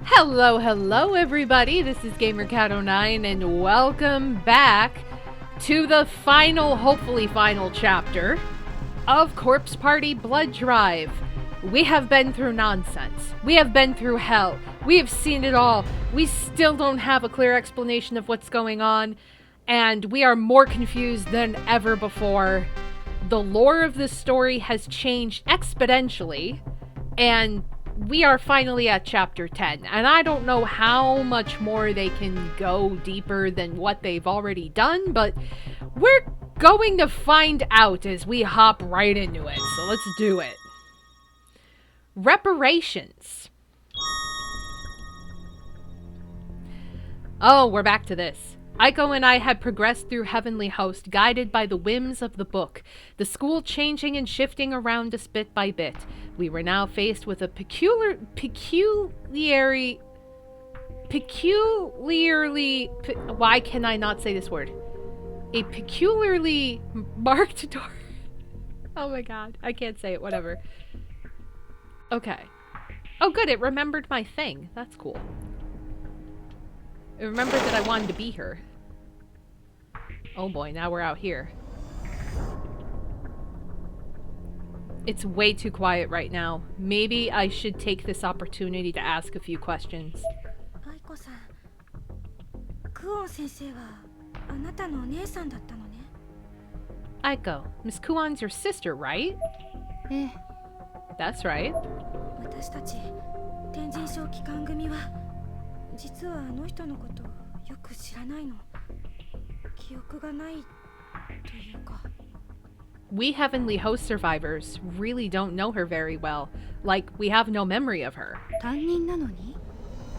Hello everybody, this is GamerCat09 and welcome back to the final, hopefully final chapter of Corpse Party Blood Drive. We have been through nonsense. We have been through hell. We have seen it all. We still don't have a clear explanation of what's going on, and we are more confused than ever before. The lore of this story has changed exponentially, and we are finally at chapter 10, and I don't know how much more they can go deeper than what they've already done, but we're going to find out as we hop right into it, so let's do it. Reparations. Oh, we're back to this. Aiko and I had progressed through Heavenly Host, guided by the whims of the book, the school changing and shifting around us bit by bit. We were now faced with a why can I not say this word? A peculiarly marked door. Oh my god, I can't say it, whatever. Okay. Oh good, it remembered my thing. That's cool. It remembered that I wanted to be her. Oh boy, now we're out here. It's way too quiet right now. Maybe I should take this opportunity to ask a few questions. Aiko-san, Kuon-sensei wa anata no onei-san datta no ne? Aiko, Miss Kuon's your sister, right? Eh. That's right. 私たち天神賞機関組は実はあの人のことよく知らないの。記憶がないというか。We Heavenly Host survivors really don't know her very well. Like, we have no memory of her. 担任なのに?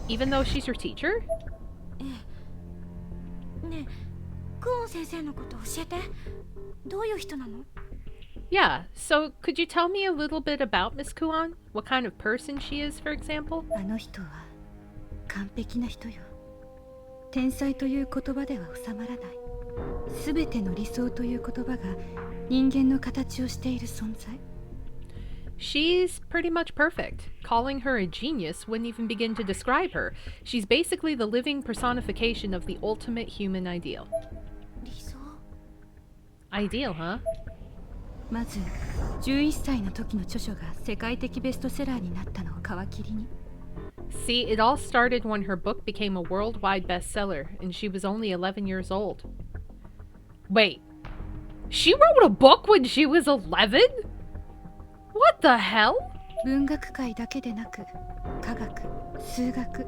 Even though she's your teacher? ええ。ねえ、クオン先生のこと教えて。どういう人なの? Yeah, so could you tell me a little bit about Miss Kuon? What kind of person she is, for example? あの人は完璧な人よ。天才という言葉では収まらない。すべての理想という言葉が人間の形をしている存在。She's pretty much perfect. Calling her a genius wouldn't even begin to describe her. She's basically the living personification of the ultimate human ideal. 理想? Ideal, huh? まず11歳の時の著書が世界的ベストセラーになったのを皮切りに。See, it all started when her book became a worldwide bestseller, and she was only 11 years old. Wait, she wrote a book when she was 11? What the hell? 文学界だけでなく、科学、数学、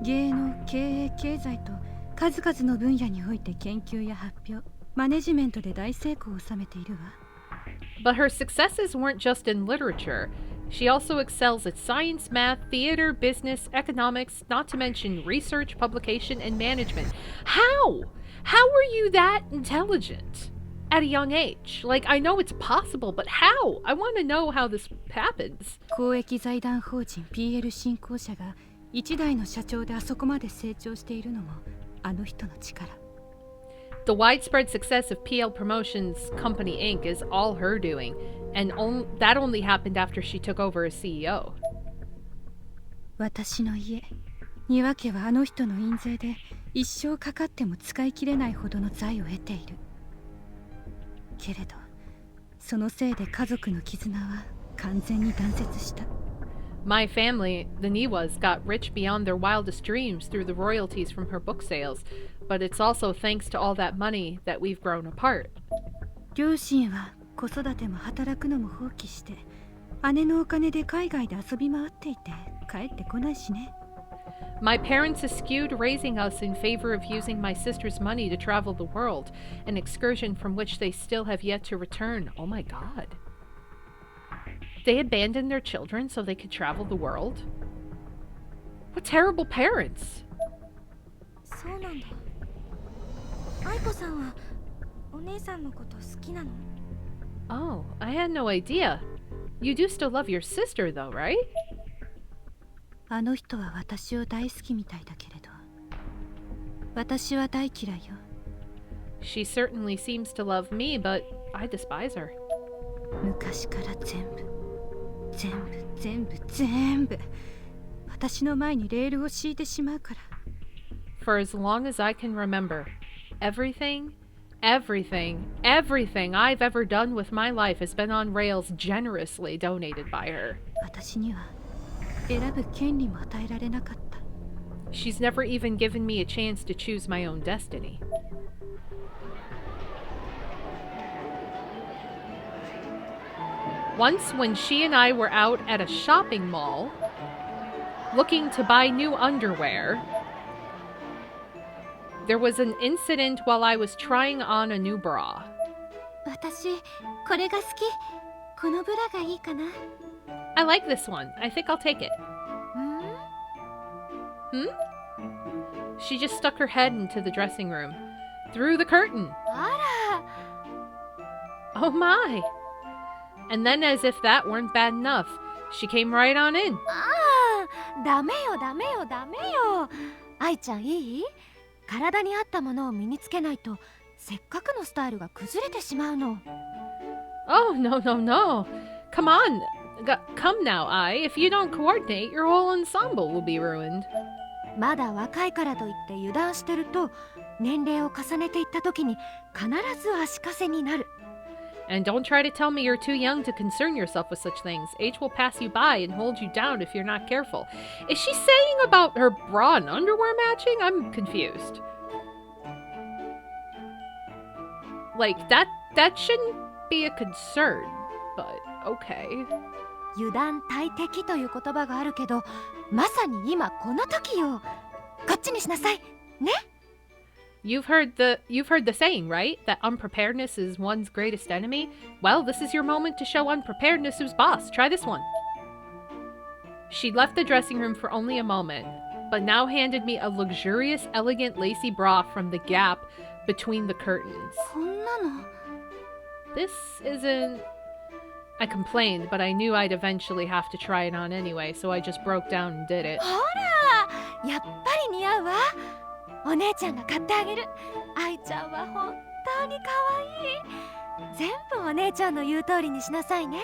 芸能、経営、経済と数々の分野において研究や発表、マネジメントで大成功を収めているわ。But her successes weren't just in literature. She also excels at science, math, theater, business, economics, not to mention research, publication, and management. How? How were you that intelligent at a young age? Like, I know it's possible, but how? I want to know how this happens. 公益財団法人 PL 振興社が一代の社長であそこまで成長しているのもあの人の力。The widespread success of PL Promotions Company Inc. is all her doing, and that only happened after she took over as CEO. 私の家、庭家はあの人の印税で一生かかっても使い切れないほどの財を得ている。けれど、そのせいで家族の絆は完全に断絶した。My family, the Niwas, got rich beyond their wildest dreams through the royalties from her book sales, but it's also thanks to all that money that we've grown apart. 両親は子育ても働くのも放棄して、姉のお金で海外で遊び回っていて帰ってこないしね。My parents eschewed raising us in favor of using my sister's money to travel the world, an excursion from which they still have yet to return. Oh my god. They abandoned their children so they could travel the world? What terrible parents! そうなんだ。愛子さんはお姉さんのこと好きなの? Oh, I had no idea. You do still love your sister though, right? あの人は私を大好きみたいだけれど、私は大嫌いよ。She certainly seems to love me, but I despise her. 昔から全部私の前にレールを敷いてしまうから。 For as long as I can remember, everything I've ever done with my life has been on rails generously donated by her. 私には選ぶ権利も与えられなかった。 She's never even given me a chance to choose my own destiny. Once, when she and I were out at a shopping mall, looking to buy new underwear, there was an incident while I was trying on a new bra. 私これが好き。このブラがいいかな。 I like this one. I think I'll take it. She just stuck her head into the dressing room. Through the curtain. あら。 Oh my. And then, as if that weren't bad enough, she came right on in. ああ、ダメよダメよダメよ。愛ちゃんいい？体に合ったものを身につけないと、せっかくのスタイルが崩れてしまうの。 Oh, no. Come on. Come now, If you don't coordinate, your whole ensemble will be ruined. まだ若いからといって油断してると、年齢を重ねていった時に必ず足かせになる。 And don't try to tell me you're too young to concern yourself with such things. Age will pass you by and hold you down if you're not careful. Is she saying about her bra and underwear matching? I'm confused. Like, that shouldn't be a concern, but okay. 油断大敵という言葉があるけど、まさに今この時よ。こっちにしなさい。ね? You've heard the saying, right? That unpreparedness is one's greatest enemy? Well, this is your moment to show unpreparedness who's boss. Try this one. She left the dressing room for only a moment, but now handed me a luxurious, elegant, lacy bra from the gap between the curtains. こんなの。 This isn't... I complained, but I knew I'd eventually have to try it on anyway, so I just broke down and did it. ほら、やっぱり似合うわ。お姉ちゃんが買ってあげる。愛ちゃんは本当に可愛い。全部お姉ちゃんの言う通りにしなさいね。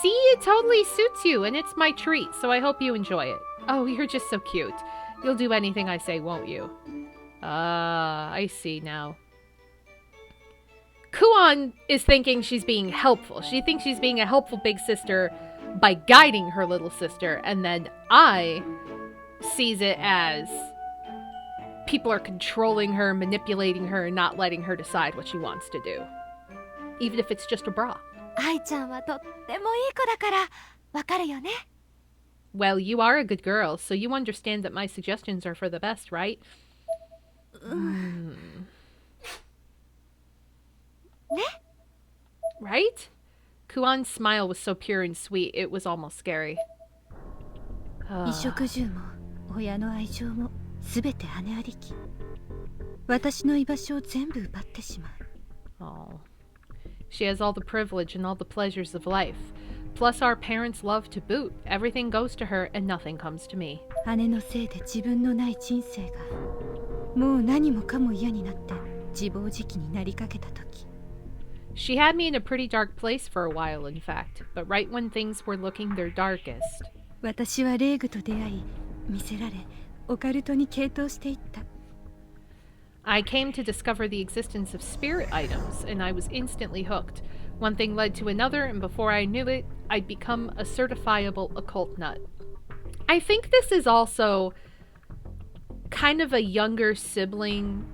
See, it totally suits you, and it's my treat, so I hope you enjoy it. Oh, you're just so cute. You'll do anything I say, won't you? I see now. Kuon is thinking she's being helpful. She thinks she's being a helpful big sister by guiding her little sister, and then I sees it as people are controlling her, manipulating her, and not letting her decide what she wants to do. Even if it's just a bra. 愛ちゃんはとってもいい子だから、わかるよね。 Well, you are a good girl, so you understand that my suggestions are for the best, right? ね? Right? Kuon's smile was so pure and sweet, it was almost scary. 衣食住も親の愛情もすべて姉ありき。私の居場所を全部奪ってしまう。 Oh. She has all the privilege and all the pleasures of life. Plus our parents' love to boot. Everything goes to her and nothing comes to me. 姉のせいで自分のない人生がもう何もかも嫌になって自暴自棄になりかけた時。 She had me in a pretty dark place for a while, in fact. But right when things were looking their darkest. 私はレーグと出会い、見せられ、オカルトに傾倒していった。 I came to discover the existence of spirit items, and I was instantly hooked. One thing led to another, and before I knew it, I'd become a certifiable occult nut. I think this is also kind of a younger sibling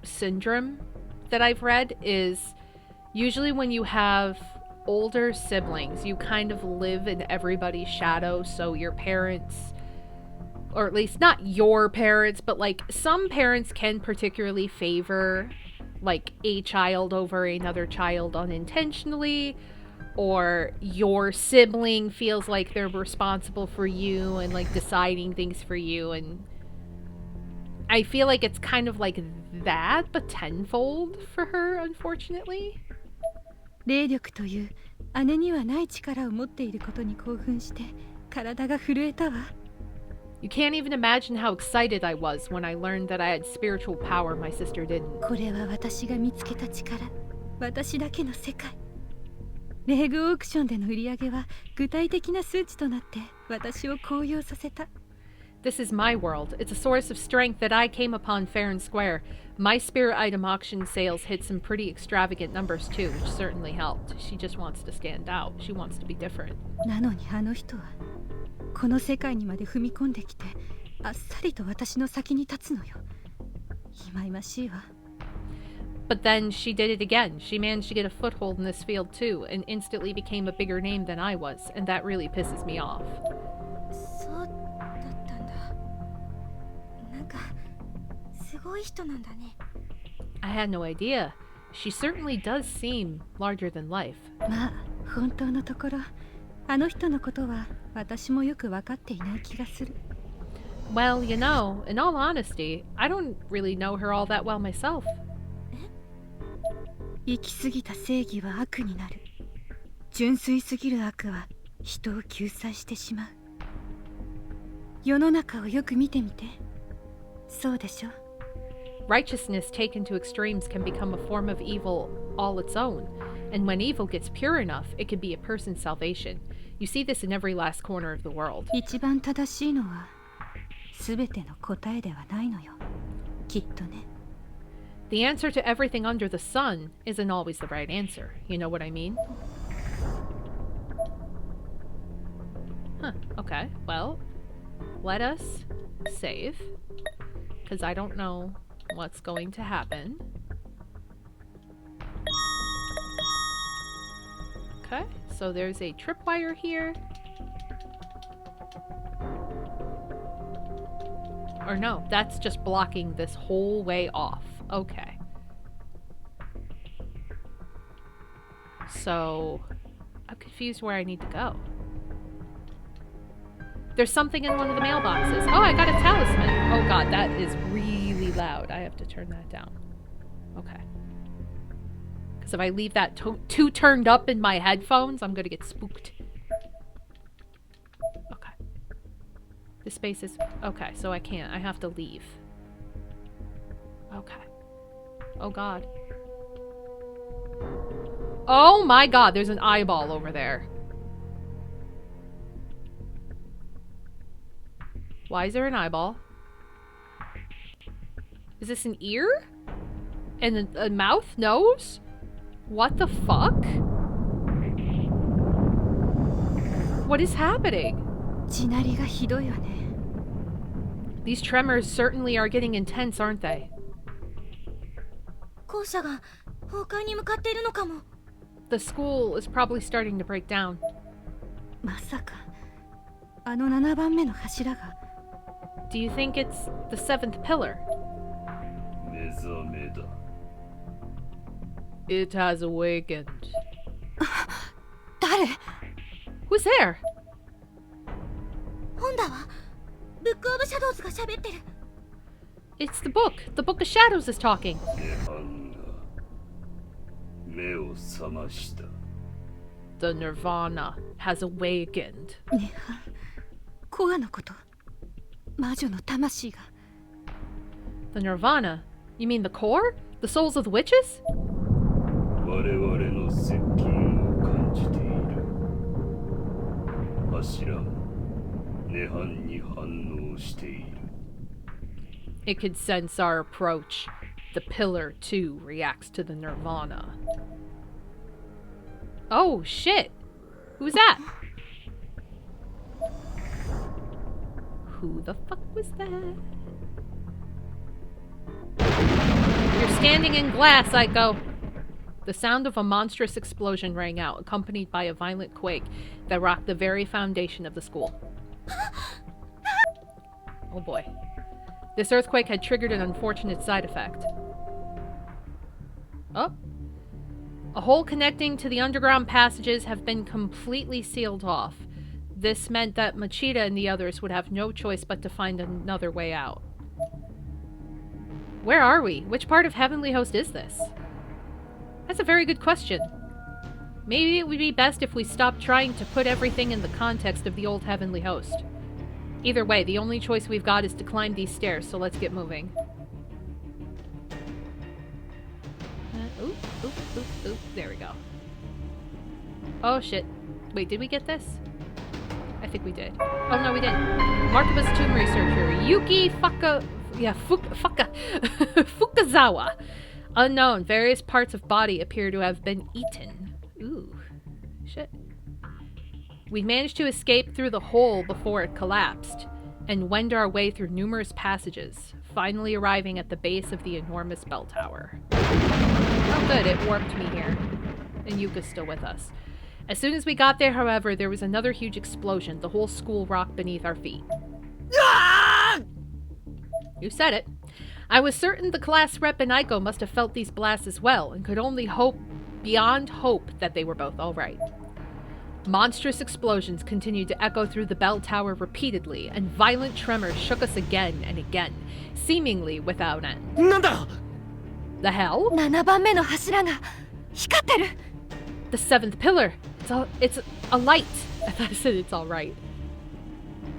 syndrome that I've read, is usually when you have older siblings, you kind of live in everybody's shadow, so your parents... or at least not your parents, but like some parents can particularly favor like a child over another child unintentionally, or your sibling feels like they're responsible for you and like deciding things for you, and I feel like it's kind of like that but tenfold for her, unfortunately. 霊力という姉にはない力を持っていることに興奮して体が震えたわ。 You can't even imagine how excited I was when I learned that I had spiritual power my sister didn't. これは私が見つけた力、私だけの世界。レグオークションでの売り上げは具体的な数値となって私を高揚させた。 This is my world. It's a source of strength that I came upon fair and square. My spirit item auction sales hit some pretty extravagant numbers too, which certainly helped. She just wants to stand out. She wants to be different. なのにあの人はこの世界にまで踏み込んできてあっさりと私の先に立つのよ。忌々しいわ。 But then she did it again. She managed to get a foothold in this field too, and instantly became a bigger name than I was, and that really pisses me off. そうだったんだ。なんかすごい人なんだね。 I had no idea. She certainly does seem larger than life. まあ本当のところあの人のことは私もよく分かっていない気がする。 Well, you know, in all honesty, I don't really know her all that well myself. 行き過ぎた正義は悪になる。純粋すぎる悪は人を救済してしまう。世の中をよく見てみて。そうでしょ。 Righteousness taken to extremes can become a form of evil all its own, and when evil gets pure enough, it can be a person's salvation. You see this in every last corner of the world. 一番正しいのは全ての答えではないのよ。きっとね。 The answer to everything under the sun isn't always the right answer. You know what I mean? Huh, okay. Well, let us save, because I don't know what's going to happen. Okay, so there's a tripwire here. Or no, that's just blocking this whole way off. Okay. So, I'm confused where I need to go. There's something in one of the mailboxes. Oh, I got a talisman. Oh god, that is really loud. I have to turn that down. Okay. Because if I leave that too turned up in my headphones, I'm gonna get spooked. Okay. This space is... Okay, so I can't. I have to leave. Okay. Oh god. Oh my god, there's an eyeball over there. Why is there an eyeball? Is this an ear? And a mouth? Nose? What the fuck? What is happening? 地鳴りがひどいわね。 These tremors certainly are getting intense, aren't they? 校舎が崩壊に向かっているのかも。 The school is probably starting to break down. まさかあの7番目の柱が。 Do you think it's the seventh pillar? It has awakened. 誰？ Who's there? 本だわ。ブックオブシャドウズが喋ってる。 It's the book. The Book of Shadows is talking. The Nirvana has awakened. ねは、コアのこと。魔女の魂が。 The Nirvana? You mean the core? The souls of the witches? It could sense our approach. The pillar, too, reacts to the Nirvana. Oh, shit! Who's that? Who the fuck was that? You're standing in glass, Aiko! The sound of a monstrous explosion rang out, accompanied by a violent quake that rocked the very foundation of the school. Oh boy. This earthquake had triggered an unfortunate side effect. Oh. A hole connecting to the underground passages have been completely sealed off. This meant that Machida and the others would have no choice but to find another way out. Where are we? Which part of Heavenly Host is this? That's a very good question. Maybe it would be best if we stopped trying to put everything in the context of the old Heavenly Host. Either way, the only choice we've got is to climb these stairs, so let's get moving. Oop, oop, oop, oop. There we go. Oh shit. Wait, did we get this? I think we did. Oh no, we didn't. Markabus tomb researcher Yuki Fukazawa. Unknown. Various parts of body appear to have been eaten. Ooh. Shit. We managed to escape through the hole before it collapsed, and wend our way through numerous passages, finally arriving at the base of the enormous bell tower. Oh good, it warped me here. And Yuka's still with us. As soon as we got there, however, there was another huge explosion. The whole school rocked beneath our feet. You said it. I was certain the class rep and Aiko must have felt these blasts as well, and could only hope beyond hope that they were both alright. Monstrous explosions continued to echo through the bell tower repeatedly, and violent tremors shook us again and again, seemingly without end. The hell? 7番目の柱が光ってる。 The seventh pillar. It's a light. I thought I said it's alright.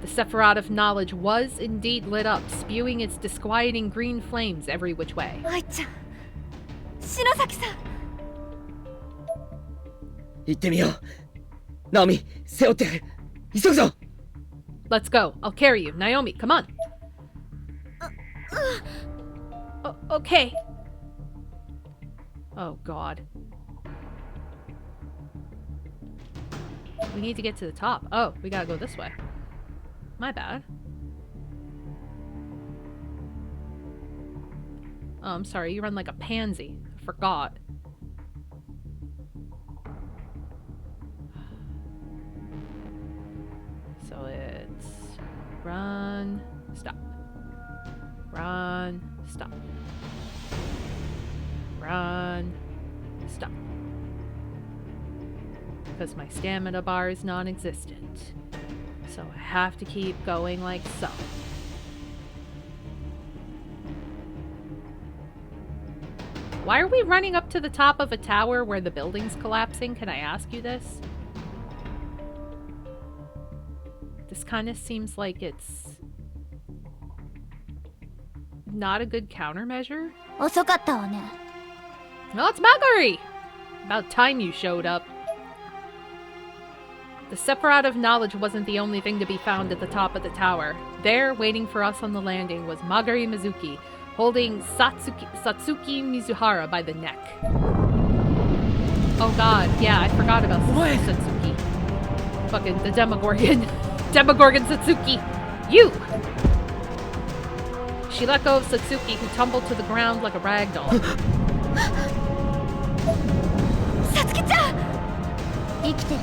The Sephiroth of knowledge was indeed lit up, spewing its disquieting green flames every which way. 愛ちゃん、篠崎さん。行ってみよう。ナオミ、背負って。急ぐぞ。Let's go. I'll carry you. Naomi, come on. Okay. Oh, God. We need to get to the top. Oh, we gotta go this way. My bad. Oh, I'm sorry. You run like a pansy. I forgot. So it's run, stop. Run, stop. Run, stop. Because my stamina bar is non-existent. So I have to keep going like so. Why are we running up to the top of a tower where the building's collapsing? Can I ask you this? This kind of seems like it's not a good countermeasure. 遅かったわね。 Oh, it's Magari! About time you showed up. The Sephiroth of knowledge wasn't the only thing to be found at the top of the tower. There, waiting for us on the landing, was Magari Mizuki, holding Satsuki Mizuhara by the neck. Oh god, yeah, I forgot about Satsuki. Fucking the Demogorgon. Demogorgon Satsuki! You! She let go of Satsuki, who tumbled to the ground like a ragdoll. Satsuki-chan! 生きてる。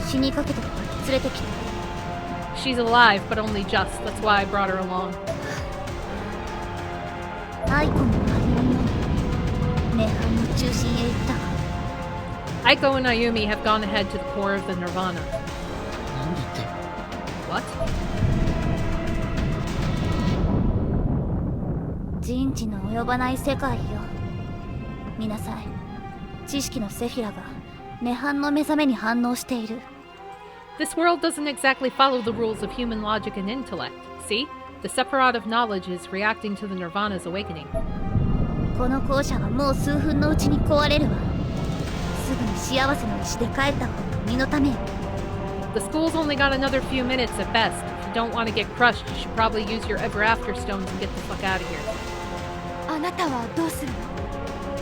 死にかけてる。連れてきて。 She's alive, but only just. That's why I brought her along. アイコも歩みも涅槃の中心へ行ったわ。 Aiko and Ayumi have gone ahead to the core of the Nirvana. なんだって。 What? 人知の及ばない世界よ。見なさい。知識のセフィラが涅槃の目覚めに反応している。 This world doesn't exactly follow the rules of human logic and intellect. See? The Sephiroth of knowledge is reacting to the Nirvana's awakening. この校舎はもう数分のうちに壊れるわ。すぐに幸せの石で帰った方が身のためよ。 The school's only got another few minutes at best. If you don't want to get crushed, you should probably use your ever after stones and get the fuck out of here. あなたはどうするの？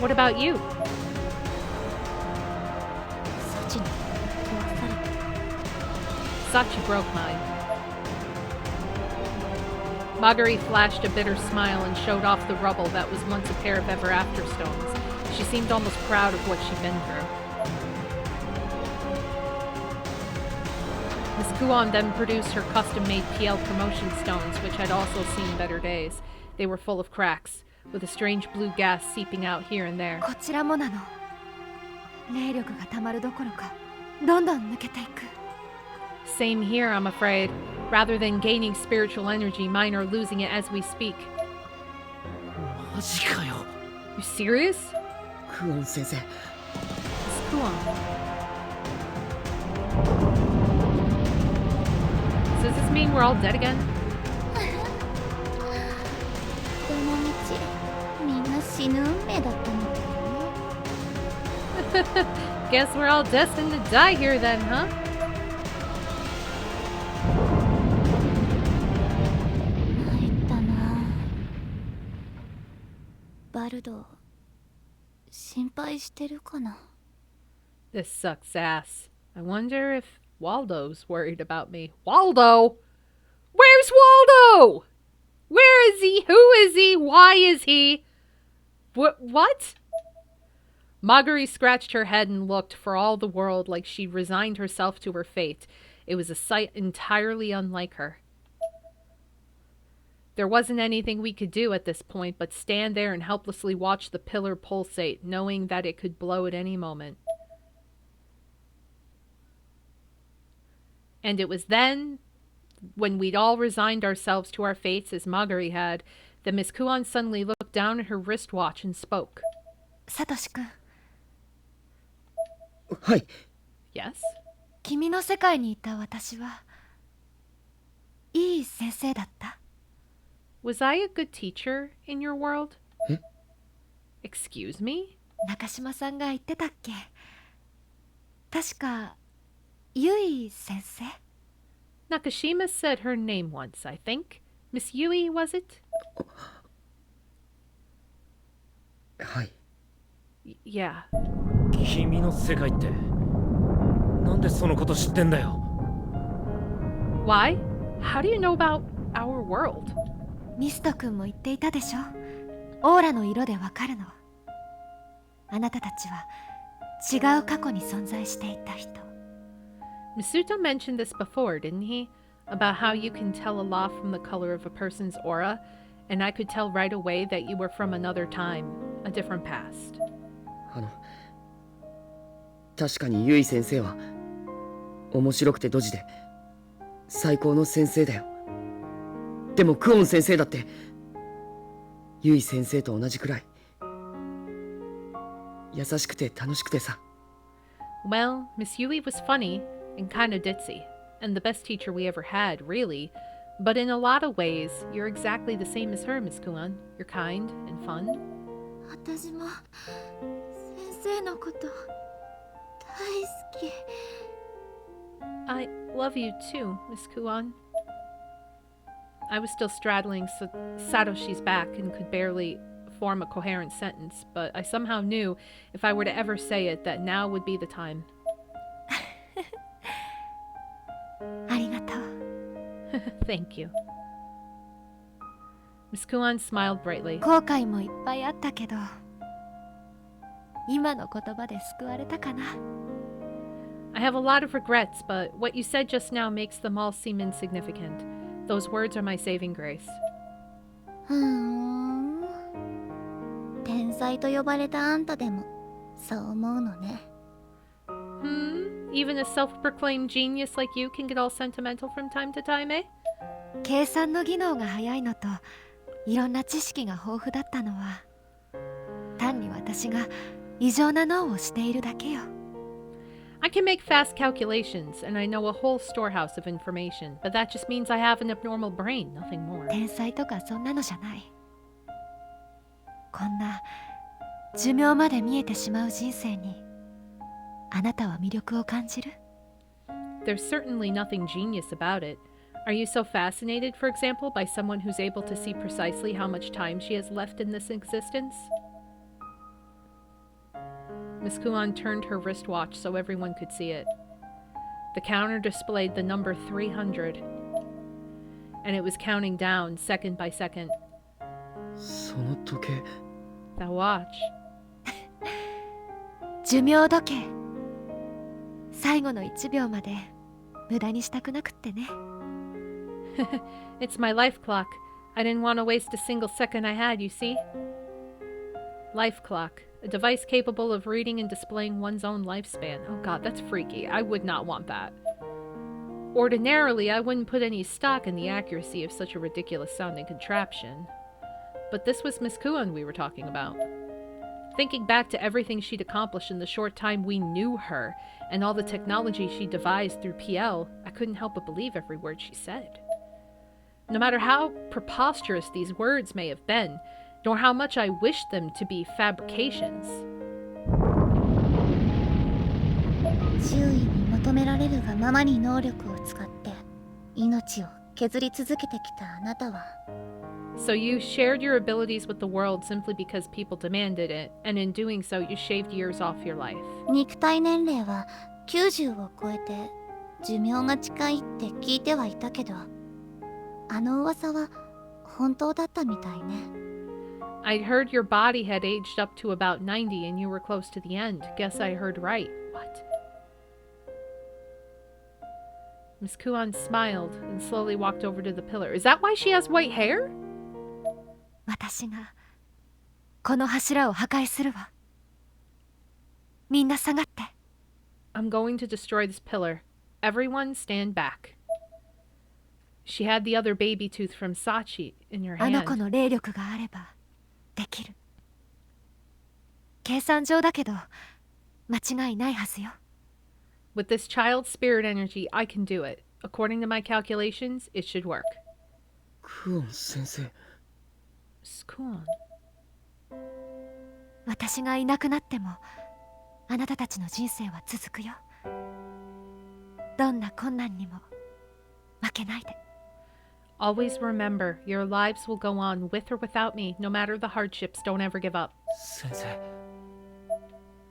What about you? 幸に壊されて。 Sachi broke mine. Magari flashed a bitter smile and showed off the rubble that was once a pair of ever after stones. She seemed almost proud of what she'd been through. Miss Kuon then produced her custom-made PL promotion stones, which had also seen better days. They were full of cracks, with a strange blue gas seeping out here and there. こちらもなの。霊力が溜まるどころか、どんどん抜けていく。 Same here, I'm afraid. Rather than gaining spiritual energy, mine are losing it as we speak. マジかよ。 You serious? クオン先生。 Miss Kuon. So does this mean we're all dead again? どの道、みんな死ぬ運命だったみたいね。guess we're all destined to die here then, huh? 参ったな。バルド、心配してるかな。 This sucks ass. I wonder if Waldo's worried about me. Waldo? Where's Waldo? Where is he? Who is he? Why is he? What? Marguerite scratched her head and looked for all the world like she'd resigned herself to her fate. It was a sight entirely unlike her. There wasn't anything we could do at this point but stand there and helplessly watch the pillar pulsate, knowing that it could blow at any moment. And it was then, when we'd all resigned ourselves to our fates as Marguerite had, that Miss Kuan suddenly looked down at her wristwatch and spoke. サトシ君、はい。 Yes? 君の世界にいた私はいい先生だった。 Was I a good teacher in your world? え？ Excuse me? 中島さんが言ってたっけ。確かゆい先生。 Nakashima said her name once, I think. Miss Yui, was it? はい。Yeah. 君の世界ってなんでそのこと知ってんだよ。 Why? How do you know about our world? ミスト君も言っていたでしょ。オーラの色でわかるの。あなたたちは違う過去に存在していた人。 Masuto mentioned this before, didn't he? About how you can tell a lot from the color of a person's aura, and I could tell right away that you were from another time, a different past. 確かにゆい先生は面白くてドジで最高の先生だよ。でもクオン先生だってゆい先生と同じくらい優しくて楽しくてさ。 Well, Miss Yui was funny and kind of ditzy, and the best teacher we ever had, really. But in a lot of ways, you're exactly the same as her, Miss Kuan. You're kind and fun. 私も先生のこと大好き。 I love you too, Miss Kuan. I was still straddling Satoshi's back and could barely form a coherent sentence, but I somehow knew if I were to ever say it that now would be the time. ありがとう。 Thank you. Miss Kuan smiled brightly. 後悔もいっぱいあったけど、今の言葉で救われたかな。 I have a lot of regrets, but what you said just now makes them all seem insignificant. Those words are my saving grace. ふーん。天才と呼ばれたあんたでもそう思うのね。 Even a self-proclaimed genius like you can get all sentimental from time to time, eh? 計算の技能が早いのといろんな知識が豊富だったのは単に私が異常な脳をしているだけよ。 I can make fast calculations, and I know a whole storehouse of information, but that just means I have an abnormal brain, nothing more. 天才とかそんなのじゃない。こんな寿命まで見えてしまう人生にあなたは魅力を感じる？ There's certainly nothing genius about it. Are you so fascinated, for example, by someone who's able to see precisely how much time she has left in this existence? Miss Kuan turned her wristwatch so everyone could see it. The counter displayed the number 300, and it was counting down second by second. その時計 That watch. 寿命時計。最後の1秒まで無駄にしたくなくってね。 It's my life clock. I didn't want to waste a single second I had, you see? Life clock. A device capable of reading and displaying one's own lifespan. Oh god, that's freaky. I would not want that. Ordinarily, I wouldn't put any stock in the accuracy of such a ridiculous-sounding contraption. But this was Miss Kuan we were talking about. Thinking back to everything she'd accomplished in the short time we knew her, and all the technology she devised through PL, I couldn't help but believe every word she said. No matter how preposterous these words may have been, nor how much I wished them to be fabrications. 周囲に求められるがままに能力を使って命を削り続けてきたあなたは So you shared your abilities with the world simply because people demanded it, and in doing so, you shaved years off your life. 肉体年齢は90を超えて寿命が近いって聞いてはいたけど、あの噂は本当だったみたいね。I'd heard your body had aged up to about 90 and you were close to the end. Guess I heard right. What? Miss Kuan smiled and slowly walked over to the pillar. Is that why she has white hair? 私がこの柱を破壊するわ。みんな下がって。I'm going to destroy this pillar. Everyone stand back. She had the other baby tooth from Sachi in her あの子 hand. の霊力があればできる。計算上だけど間違いないはずよ。With this child's spirit energy, I can do it. According to my calculations, it should work. クオン先生。Skuan. 私がいなくなってもあなたたちの人生は続くよ。どんな困難にも負けないで。Always remember, your lives will go on with or without me, no matter the hardships. Don't ever give up. 先生。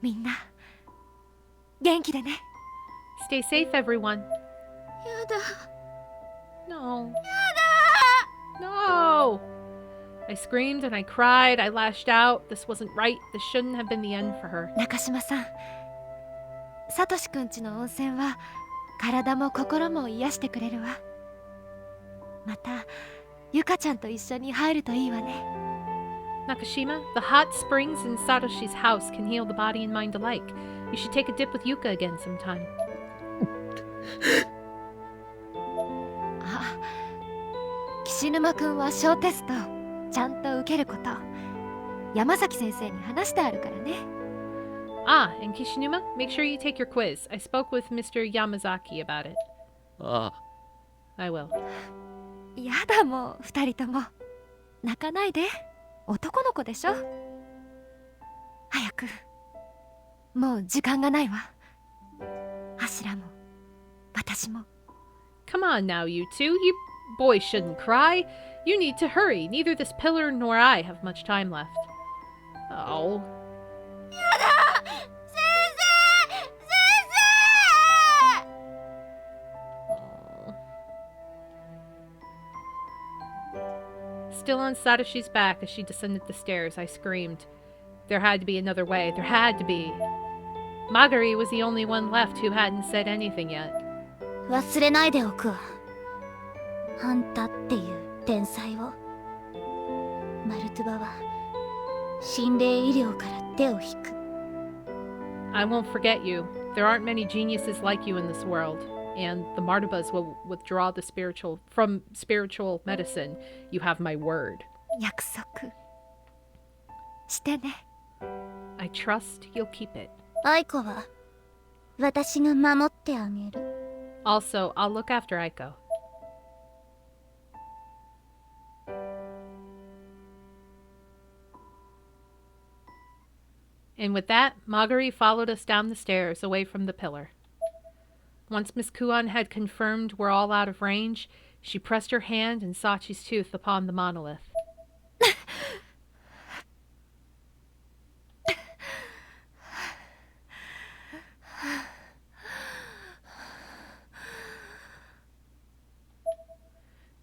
みんな元気でね。Stay safe, everyone. やだ。 No. No! I screamed and I cried. I lashed out. This wasn't right. This shouldn't have been the end for her. 中島さん、サトシくんちの温泉は体も心も癒してくれるわ。またゆかちゃんと一緒に入るといいわね。 Nakashima, the hot springs in Satoshi's house can heal the body and mind alike. You should take a dip with Yuka again sometime. あ、岸沼くんは小テストちゃんと受けること山崎先生に話してあるからね。 Ah, and Kishinuma, make sure you take your quiz. I spoke with Mr. Yamazaki about it. ああ。 I will. やだもう二人とも泣かないで。男の子でしょ。早く。もう時間がないわ。柱も私も。 Come on now, you two. You boys shouldn't cry. You need to hurry. Neither this pillar nor I have much time left. Oh. やだ。先生。Still on Satoshi's back as she descended the stairs, I screamed. There had to be another way. There had to be. Magari was the only one left who hadn't said anything yet. 忘れないでおくわ。あんたっていう天才を。マルトゥバは心霊医療から手を引く。 I won't forget you. There aren't many geniuses like you in this world, and the Martabas will withdraw the from spiritual medicine. You have my word. 約束してね。 I trust you'll keep it. 愛子は私が守ってあげる。 Also, I'll look after Aiko. And with that, Magari followed us down the stairs, away from the pillar. Once Miss Kuan had confirmed we're all out of range, she pressed her hand and Sachi's tooth upon the monolith.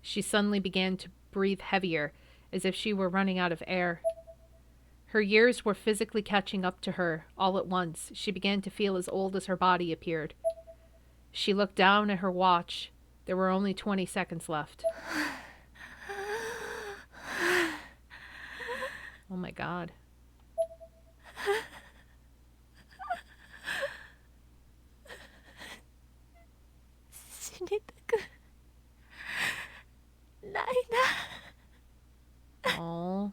She suddenly began to breathe heavier, as if she were running out of air. Her years were physically catching up to her. All at once, she began to feel as old as her body appeared. She looked down at her watch. There were only 20 seconds left. Oh my god. Oh.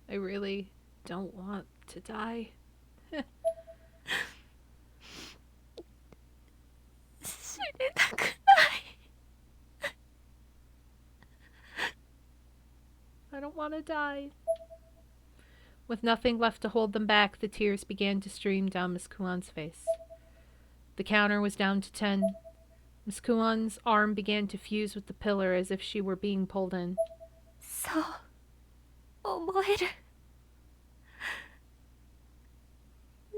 I really don't want to die. I don't want to die. With nothing left to hold them back, the tears began to stream down Miss Kuan's face. The counter was down to 10. Miss Kuan's arm began to fuse with the pillar as if she were being pulled in. そう思える。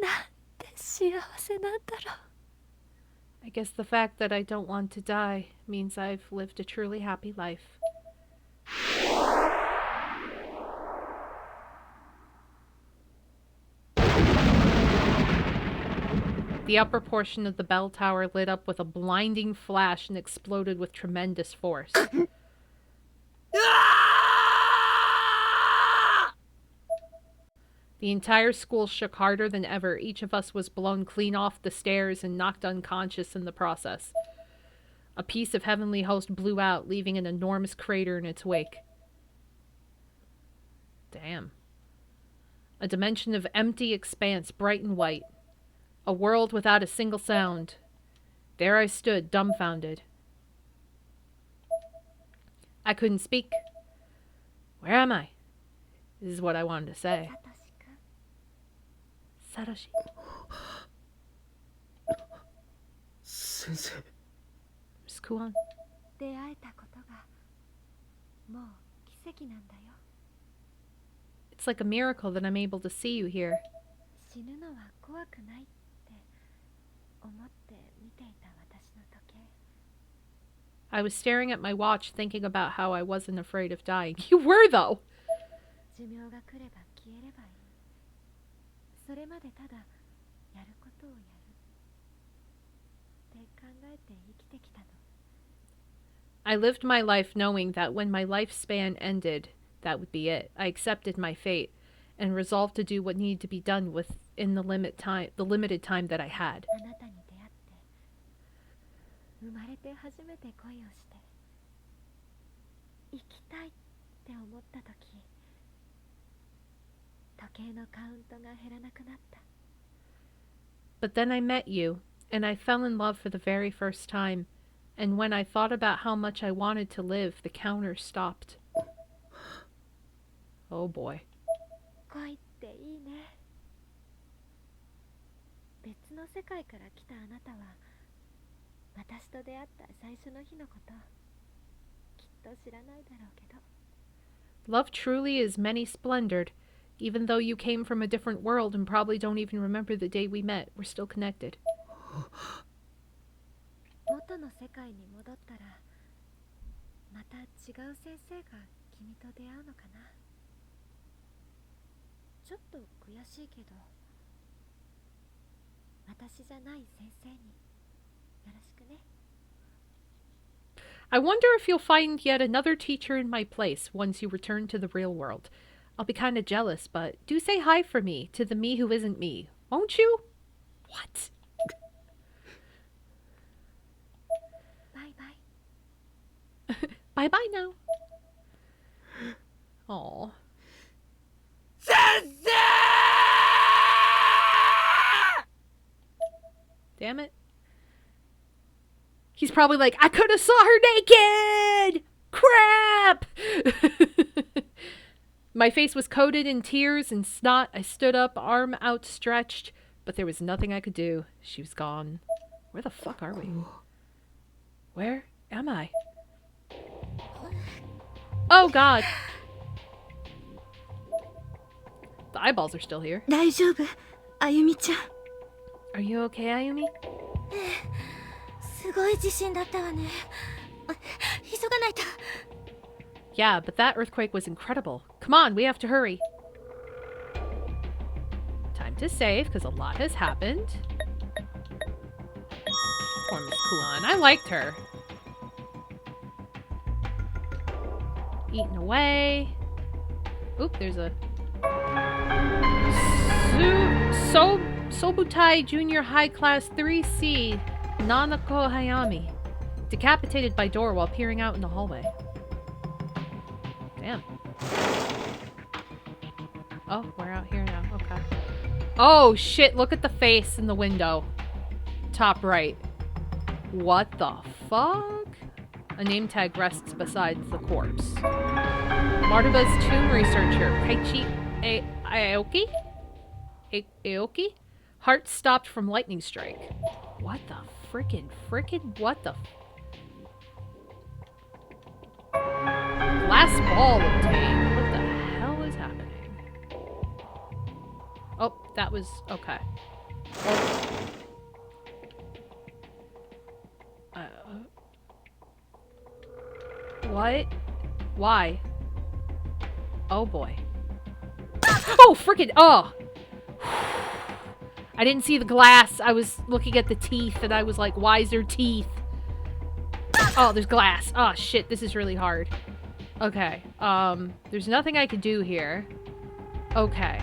なんて幸せなんだろう。 I guess the fact that I don't want to die means I've lived a truly happy life. The upper portion of the bell tower lit up with a blinding flash and exploded with tremendous force. The entire school shook harder than ever. Each of us was blown clean off the stairs and knocked unconscious in the process. A piece of Heavenly Host blew out, leaving an enormous crater in its wake. Damn. A dimension of empty expanse, bright and white. A world without a single sound. There I stood, dumbfounded. I couldn't speak. Where am I? This is what I wanted to say. Satoshi. 先生。 Miss Kuan. 出会えたことがもう奇跡なんだよ。 It's like a miracle that I'm able to see you here. 死ぬのは怖くないって思って見ていた私の時計。 I was staring at my watch, thinking about how I wasn't afraid of dying. You were, though! 寿命が来れば消えればいい。それまでただやることをやるって考えて生きてきたの。 I lived my life knowing that when my lifespan ended, that would be it. I accepted my fate and resolved to do what needed to be done within the limited time that I had. あなたに出会って生まれて初めて恋をして生きたいって思った時時計のカウントが減らなくなった。 But then I met you, and I fell in love for the very first time. And when I thought about how much I wanted to live, the counter stopped. Oh boy. 恋っていいね。別の世界から来たあなたは私と出会った最初の日のこときっと知らないだろうけど。 Love truly is many splendored. Even though you came from a different world and probably don't even remember the day we met, we're still connected. 元の世界に戻ったらまた違う先生が君と出会うのかな。ちょっと悔しいけど私じゃない先生によろしくね。 I wonder if you'll find yet another teacher in my place once you return to the real world. I'll be kind of jealous, but do say hi for me to the me who isn't me, won't you? What? Bye bye. Bye-bye now. Aw. Damn it. He's probably like, I could have saw her naked! Crap! My face was coated in tears and snot. I stood up, arm outstretched, but there was nothing I could do. She was gone. Where the fuck are we? Where am I? Oh god! The eyeballs are still here. 大丈夫、あゆみちゃん。 Are you okay, Ayumi? すごい地震だったわね。急がないと。 Yeah, but that earthquake was incredible. Come on, we have to hurry. Time to save, because a lot has happened. Poor Miss Kuan. I liked her. Eating away. Oop, there's a... Sobutai Junior High Class 3C Nanako Hayami. Decapitated by door while peering out in the hallway. Damn. Oh, we're out here now. Okay. Oh, shit. Look at the face in the window. Top right. What the fuck? A name tag rests beside the corpse. Martaba's tomb researcher, Kaichi Aoki? Aoki? Heart stopped from lightning strike. What the frickin' what the glass ball obtained. What the hell is happening? Oh, that was okay. What? Why? Oh boy. Oh, frickin' oh! I didn't see the glass. I was looking at the teeth and I was like, why is there teeth? Oh, there's glass. Oh shit, this is really hard. Okay, there's nothing I could do here. Okay.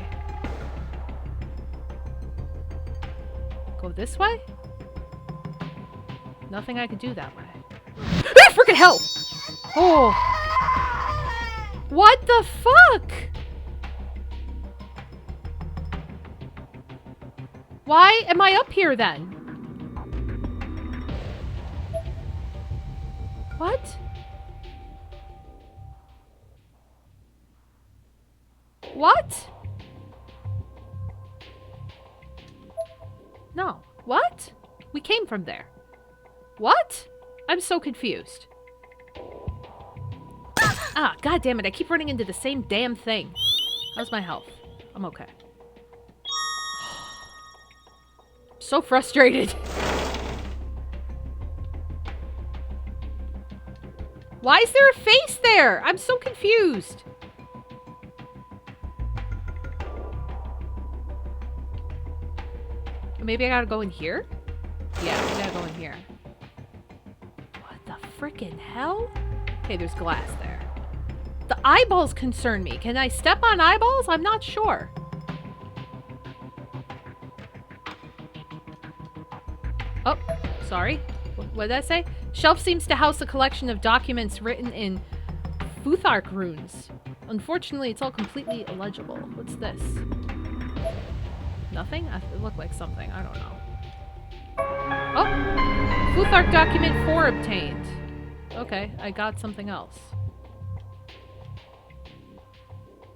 Go this way? Nothing I could do that way. Ah, frickin' hell! Oh. What the fuck? Why am I up here then? What? What? No. What? We came from there. What? I'm so confused. Ah, god damn it. I keep running into the same damn thing. How's my health? I'm okay. So frustrated. Why is there a face there? I'm so confused. Maybe I gotta go in here? Yeah, I gotta go in here. What the frickin' hell? Okay, there's glass there. The eyeballs concern me. Can I step on eyeballs? I'm not sure. Oh, sorry. What did I say? Shelf seems to house a collection of documents written in Futhark runes. Unfortunately, it's all completely illegible. What's this? Nothing? It looked like something. I don't know. Oh! Futhark document 4 obtained. Okay, I got something else.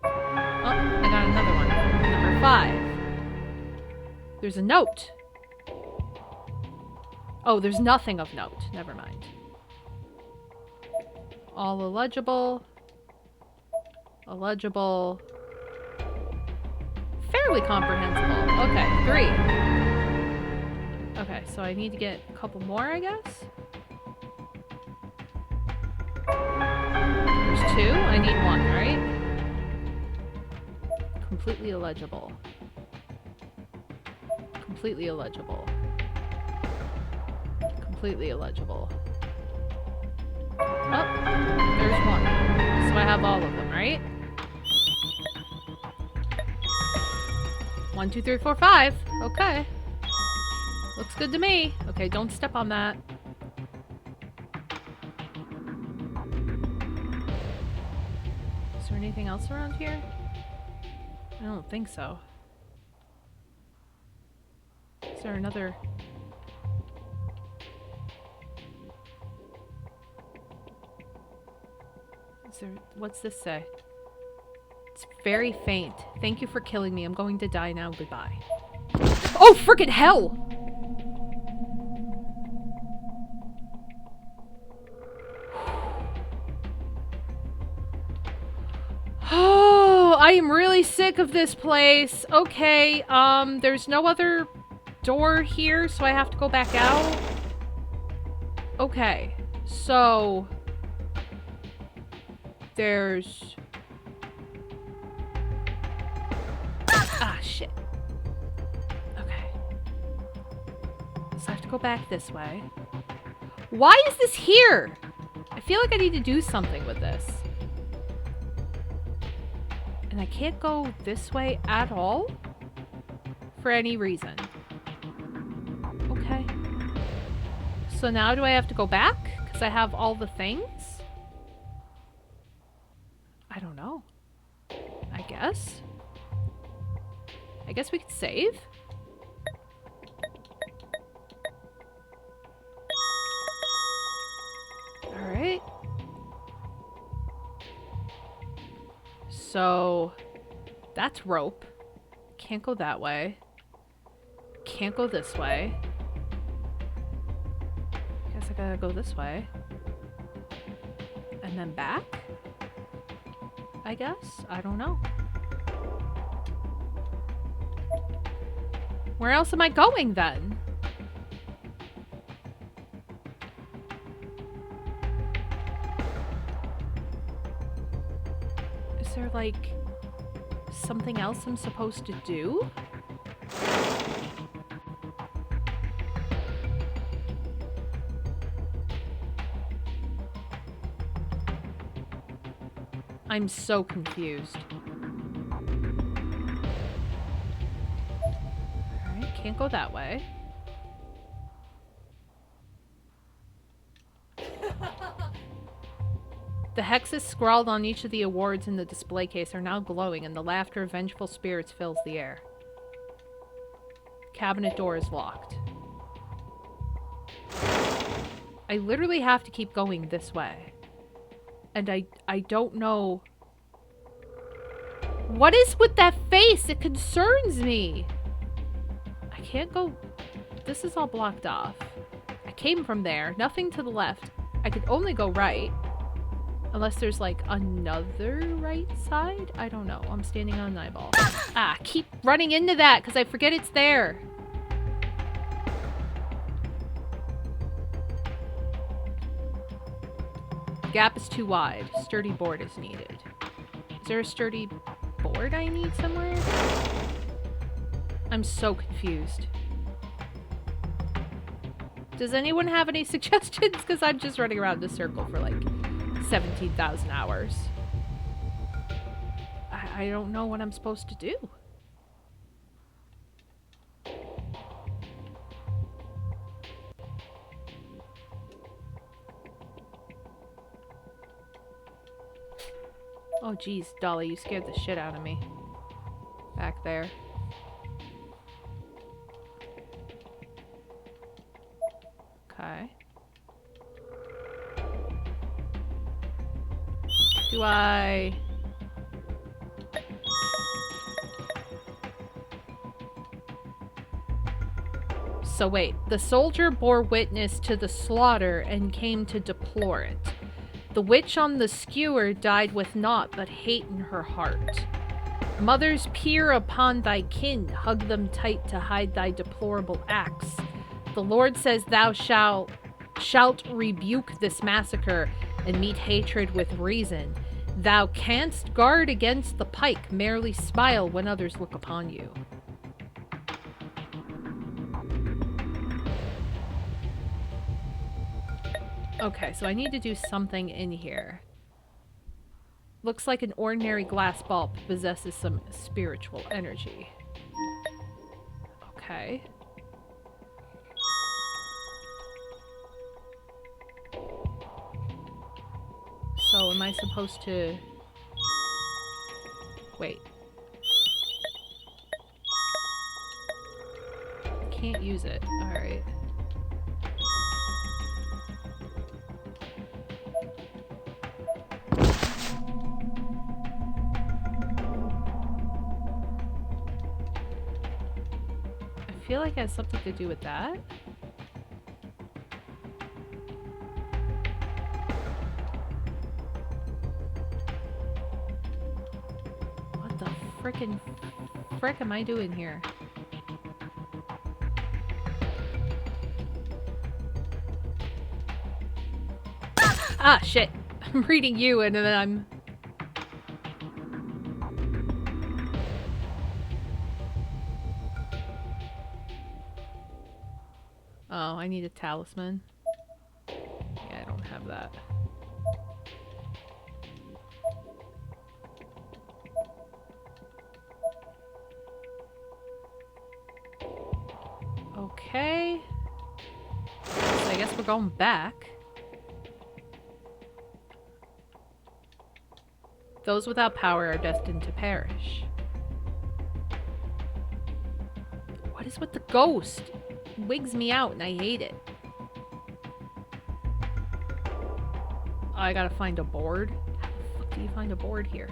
Oh, I got another one. Number 5. There's a note. Oh, there's nothing of note. Never mind. All illegible. Illegible. Fairly comprehensible. Okay, 3. Okay, so I need to get a couple more, I guess? There's 2. I need 1, right? Completely illegible. Completely illegible. Completely illegible. Oh, there's 1. So I have all of them, right? 1, 2, 3, 4, 5. Okay. Looks good to me. Okay, don't step on that. Is there anything else around here? I don't think so. Is there another... What's this say? It's very faint. Thank you for killing me. I'm going to die now. Goodbye. Oh, frickin' hell! Oh, I am really sick of this place. Okay, there's no other door here, so I have to go back out. Okay, so... There's... Ah, shit. Okay. So I have to go back this way. Why is this here? I feel like I need to do something with this. And I can't go this way at all? For any reason. Okay. So now do I have to go back? Because I have all the things? I don't know. I guess. I guess we could save. Alright. So... That's rope. Can't go that way. Can't go this way. Guess I gotta go this way. And then back? I guess? I don't know. Where else am I going then? Is there like something else I'm supposed to do? I'm so confused. Alright, can't go that way. The hexes scrawled on each of the awards in the display case are now glowing, and the laughter of vengeful spirits fills the air. Cabinet door is locked. I literally have to keep going this way. And I don't know... What is with that face? It concerns me. I can't go... This is all blocked off. I came from there. Nothing to the left. I could only go right. Unless there's like another right side? I don't know. I'm standing on an eyeball. Ah, keep running into that because I forget it's there. Gap is too wide. Sturdy board is needed. Is there a sturdy board I need somewhere? I'm so confused. Does anyone have any suggestions? Because I'm just running around in a circle for like 17,000 hours. I don't know what I'm supposed to do. Oh geez, Dolly, you scared the shit out of me. Back there. Okay. Do I... So wait, the soldier bore witness to the slaughter and came to deplore it. The witch on the skewer died with naught but hate in her heart. Mothers peer upon thy kin, hug them tight to hide thy deplorable acts. The Lord says thou shalt rebuke this massacre and meet hatred with reason. Thou canst guard against the pike, merely smile when others look upon you. Okay, so I need to do something in here. Looks like an ordinary glass bulb possesses some spiritual energy. Okay. So am I supposed to... Wait. Can't use it. Alright. I feel like it has something to do with that. What the frickin' frick am I doing here? Ah, shit. I'm reading you and then I'm... Oh, I need a talisman. Yeah, I don't have that. Okay. So I guess we're going back. Those without power are destined to perish. What is with the ghost? It wigs me out and I hate it. Oh, I gotta find a board. How the fuck do you find a board here?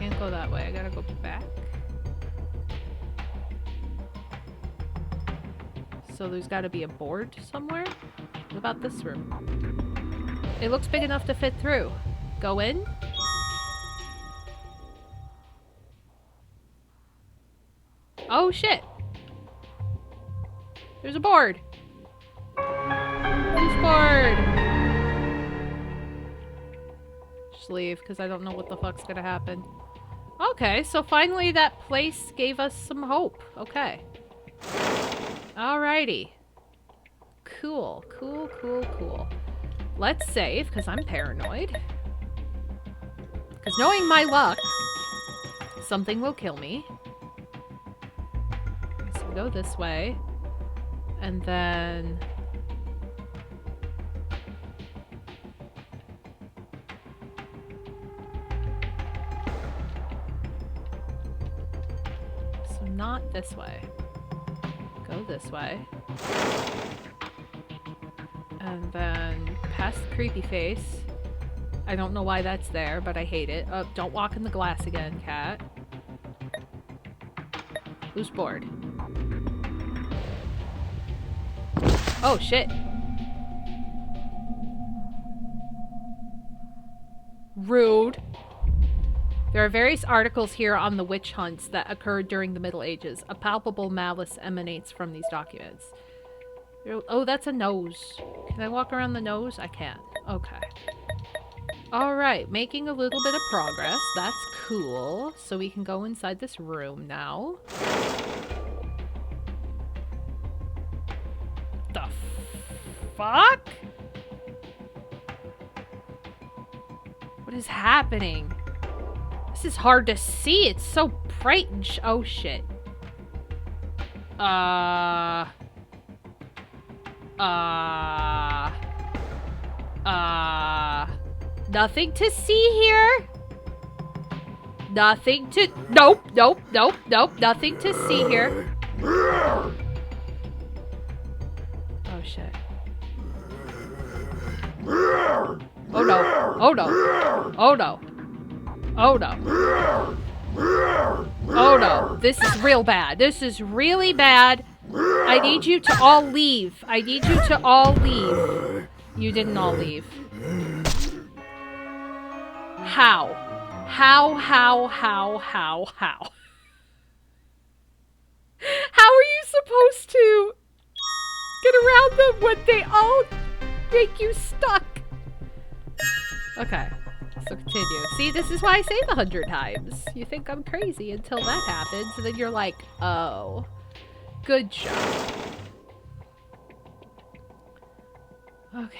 can't go that way. I gotta go back. So there's gotta be a board somewhere? What about this room? It looks big enough to fit through. Go in? Oh shit! There's a board! Who's bored? Just leave, because I don't know what the fuck's gonna happen. Okay, so finally that place gave us some hope. Okay. Alrighty. Cool, cool, cool, cool. Let's save, because I'm paranoid. Because knowing my luck, something will kill me. So we go this way. And then... so not this way. Go this way. And then past the creepy face. I don't know why that's there, but I hate it. Oh, don't walk in the glass again, cat. Who's bored? Oh, shit. Rude. There are various articles here on the witch hunts that occurred during the Middle Ages. A palpable malice emanates from these documents. Oh, that's a nose. Can I walk around the nose? I can't. Okay. Alright, making a little bit of progress. That's cool. So we can go inside this room now. The fuck? What is happening? This is hard to see. It's so bright and oh shit. Nothing to see here. Nothing to... Nope, nope, nope, nope. Nothing to see here. Oh, shit. Oh, no. Oh, no. Oh, no. Oh, no. Oh, no. This is real bad. This is really bad. I need you to all leave. I need you to all leave. You didn't all leave. How? How? How are you supposed to get around them when they all make you stuck? Okay, so continue. See, this is why I save 100 times. You think I'm crazy until that happens, and then you're like, oh, good job. Okay.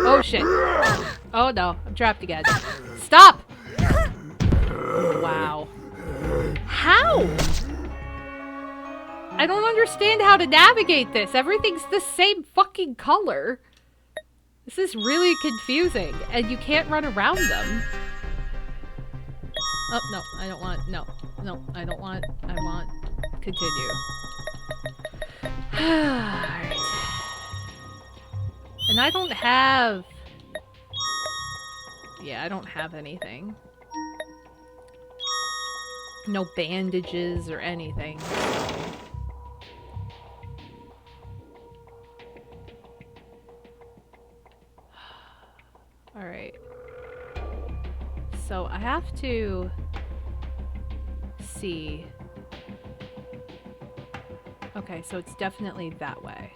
Oh shit. Oh no, I'm trapped again. Stop! Wow. How? I don't understand how to navigate this. Everything's the same fucking color. This is really confusing, and you can't run around them. Oh, no, I don't want, no, I don't want, I want, continue. Alright. And I don't have, yeah, I don't have anything. No bandages or anything. Alright. So I have to see. Okay, so it's definitely that way.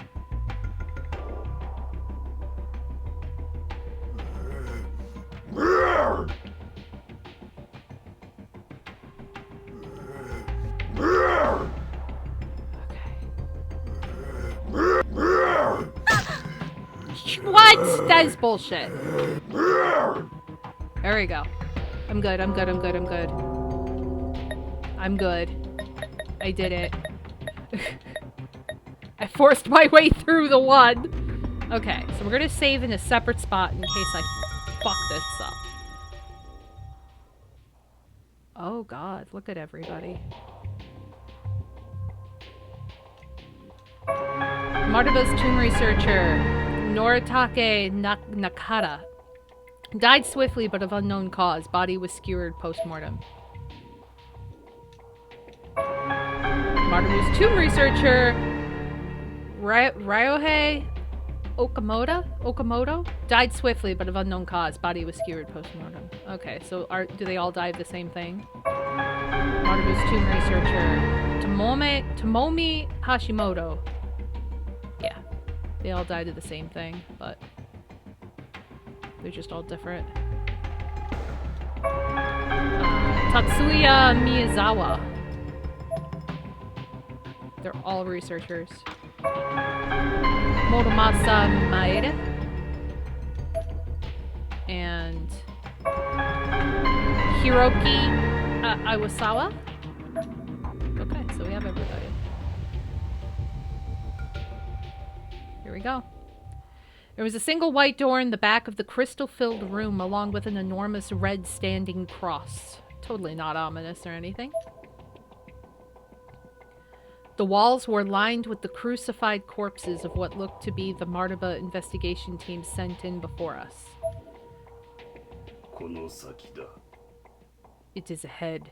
What? That is bullshit. There we go. I'm good, I'm good, I'm good, I'm good. I'm good. I did it. I forced my way through the one. Okay, so we're gonna save in a separate spot in case I fuck this up. Oh god, look at everybody. Martaba's tomb researcher, Noritake Nakata, died swiftly but of unknown cause. Body was skewered post-mortem. Martaba's tomb researcher, Ryohei Okamoto died swiftly but of unknown cause. Body was skewered post-mortem. Okay, so do they all die of the same thing? Martaba's tomb researcher, Tomomi Hashimoto. Yeah, they all died of the same thing, but they're just all different. Tatsuya Miyazawa. They're all researchers. Motomasa Maeda. And Hiroki Iwasawa. Okay, so we have everybody. Here we go. There was a single white door in the back of the crystal-filled room, along with an enormous red standing cross. Totally not ominous or anything. The walls were lined with the crucified corpses of what looked to be the Martaba investigation team sent in before us. It is ahead.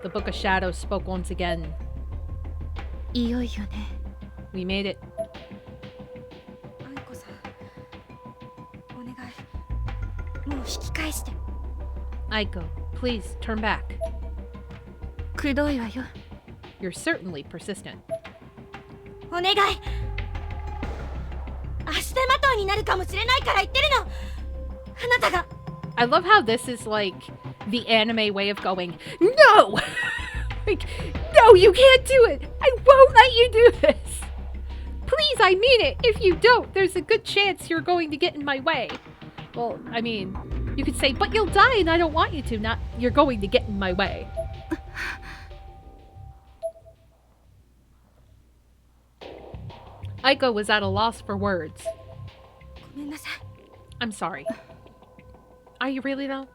The Book of Shadows spoke once again. We made it. Aiko, please turn back. You're certainly persistent. I love how this is like the anime way of going, no! Like, no, you can't do it! I won't let you do this! Please, I mean it! If you don't, there's a good chance you're going to get in my way. Well, I mean, you could say, but you'll die and I don't want you to, not you're going to get in my way. Aiko was at a loss for words. I'm sorry. Are you really, though?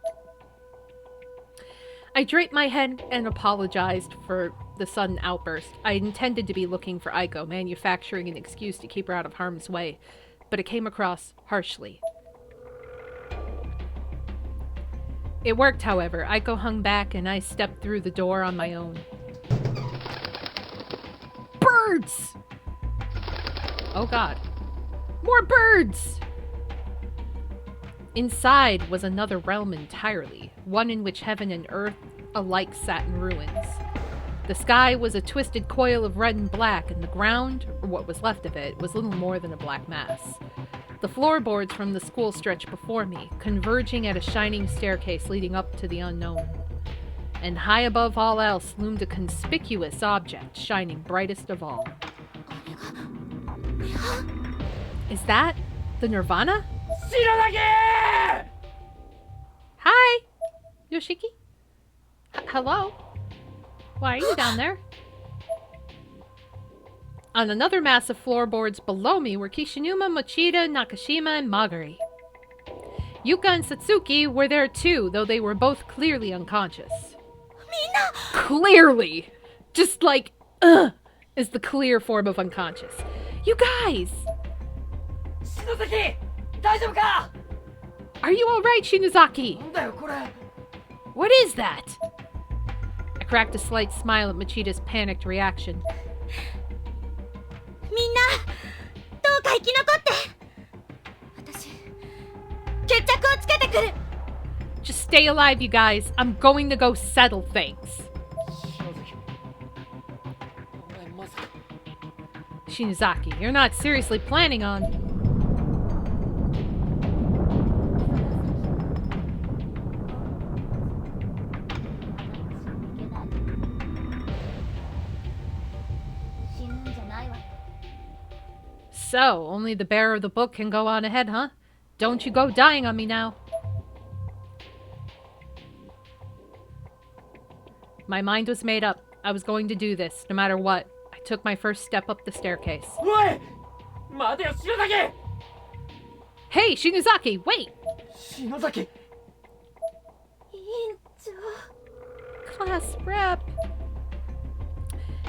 I draped my head and apologized for the sudden outburst. I intended to be looking for Aiko, manufacturing an excuse to keep her out of harm's way, but it came across harshly. It worked, however. Aiko hung back and I stepped through the door on my own. Birds! Oh god. More birds! Inside was another realm entirely, one in which heaven and earth alike sat in ruins. The sky was a twisted coil of red and black, and the ground, or what was left of it, was little more than a black mass. The floorboards from the school stretched before me, converging at a shining staircase leading up to the unknown. And high above all else loomed a conspicuous object, shining brightest of all. Is that the Nirvana? Hi, Yoshiki? Hello? Why are you down there? On another mass of floorboards below me were Kishinuma, Mochida, Nakashima, and Magari. Yuka and Satsuki were there too, though they were both clearly unconscious. Clearly! Just like, is the clear form of unconscious. You guys! Are you alright, Shinozaki? What is that? I cracked a slight smile at Machida's panicked reaction. Just stay alive, you guys. I'm going to go settle things. Shinozaki, you're not seriously planning on... So, only the bearer of the book can go on ahead, huh? Don't you go dying on me now. My mind was made up. I was going to do this, no matter what. took my first step up the staircase. おい待てよ篠崎 Hey, Shinozaki, wait! 篠崎 Class rep.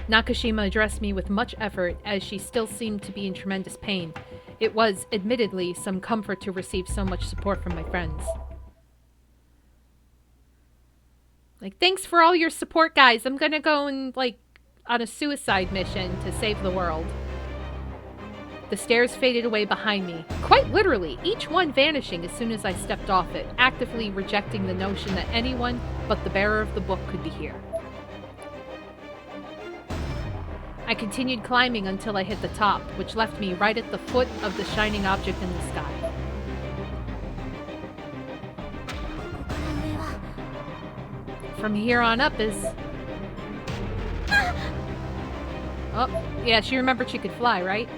Nakashima addressed me with much effort, as she still seemed to be in tremendous pain. It was, admittedly, some comfort to receive so much support from my friends. Like, thanks for all your support, guys. I'm gonna go and, like, on a suicide mission to save the world. The stairs faded away behind me, quite literally, each one vanishing as soon as I stepped off it, actively rejecting the notion that anyone but the bearer of the book could be here. I continued climbing until I hit the top, which left me right at the foot of the shining object in the sky. From here on up is... Oh, yeah, she remembered she could fly, right?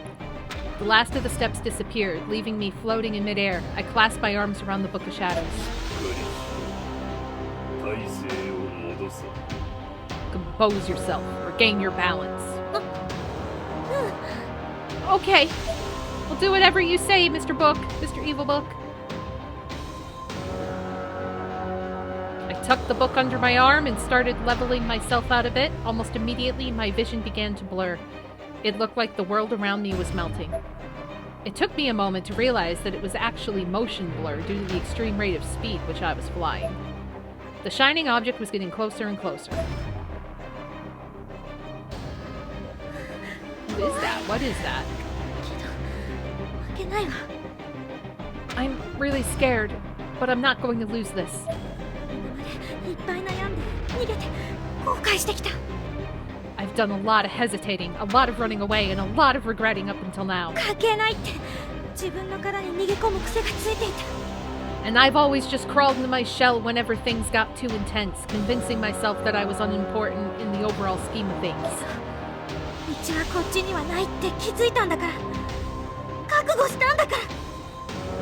The last of the steps disappeared, leaving me floating in midair. I clasped my arms around the Book of Shadows. Compose yourself. Regain your balance. Okay. We'll do whatever you say, Mr. Book. Mr. Evil Book. I tucked the book under my arm and started leveling myself out a bit. Almost immediately, my vision began to blur. It looked like the world around me was melting. It took me a moment to realize that it was actually motion blur due to the extreme rate of speed which I was flying. The shining object was getting closer and closer. What is that? What is that? I'm really scared, but I'm not going to lose this. I've done a lot of hesitating, a lot of running away, and a lot of regretting up until now. And I've always just crawled into my shell whenever things got too intense, convincing myself that I was unimportant in the overall scheme of things.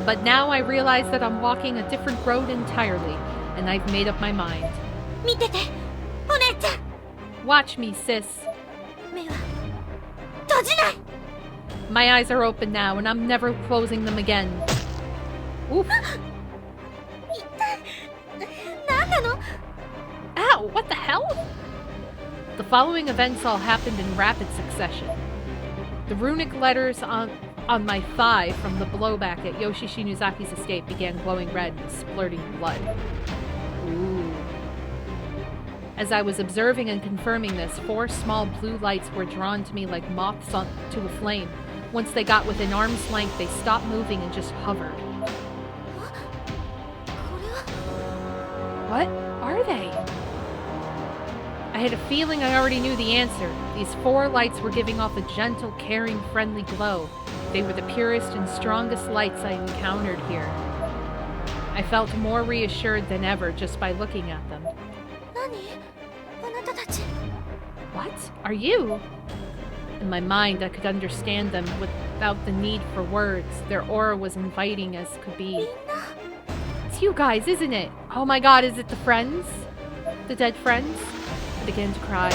But now I realize that I'm walking a different road entirely, and I've made up my mind. Watch me, sis. My eyes are open now, and I'm never closing them again. Oof. Ow, what the hell? The following events all happened in rapid succession. The runic letters on my thigh from the blowback at Yoshi Shinozaki's estate began glowing red and splurting blood. Ooh. As I was observing and confirming this, 4 small blue lights were drawn to me like moths to a flame. Once they got within arm's length, they stopped moving and just hovered. What are they? I had a feeling I already knew the answer. These 4 lights were giving off a gentle, caring, friendly glow. They were the purest and strongest lights I encountered here. I felt more reassured than ever just by looking at them. What? Are you? In my mind, I could understand them without the need for words. Their aura was inviting as could be. It's you guys, isn't it? Oh my god, is it the friends? The dead friends? I began to cry.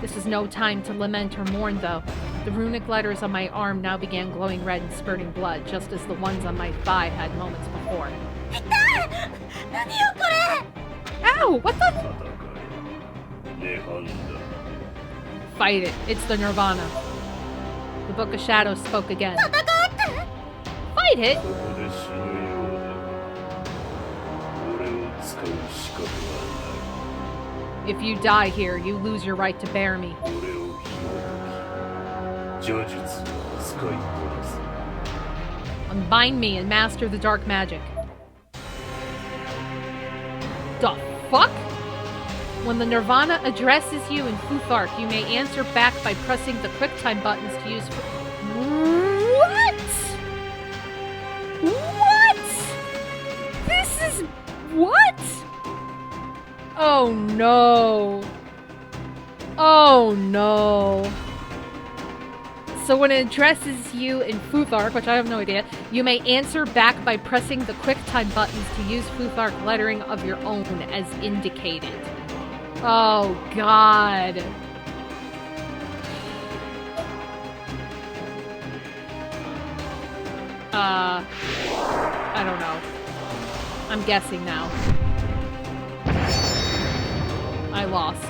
This was no time to lament or mourn, though. The runic letters on my arm now began glowing red and spurting blood, just as the ones on my thigh had moments before. Ow! What the? Fight it. It's the Nirvana. The Book of Shadows spoke again. Fight it? If you die here, you lose your right to bear me. Unbind me and master the dark magic. The fuck? When the Nirvana addresses you in Futhark, you may answer back by pressing the QuickTime buttons to use... What? What? This is... What? Oh no. Oh no. So when it addresses you in Futhark, which I have no idea, you may answer back by pressing the QuickTime buttons to use Futhark lettering of your own as indicated. Oh god. I don't know. I'm guessing now. I lost.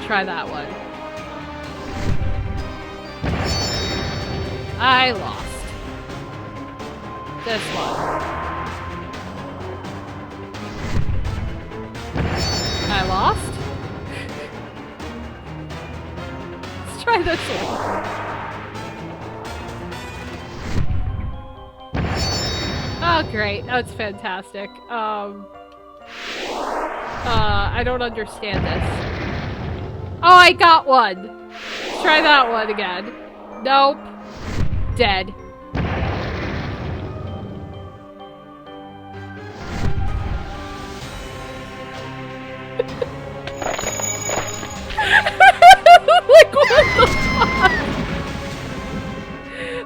Try that one. I lost. This one. I lost. Let's try this one. Oh, great. That's fantastic. I don't understand this. Oh, I got one. Let's try that one again. Nope. Dead. Like, what the fuck?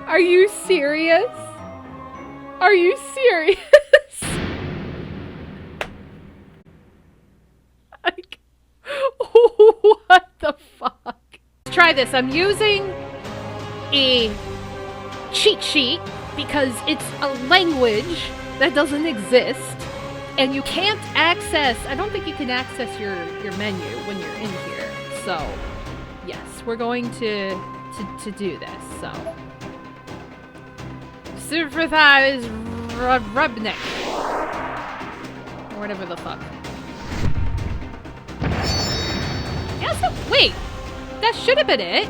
Are you serious? Are you serious? Like, what the fuck? Let's try this. I'm using a cheat sheet because it's a language that doesn't exist and you can't access, I don't think you can access your menu when you're in here. So, yes, we're going to do this. So, Superthighs Rubnik. Or whatever the fuck. Yeah, so, wait. That should have been it.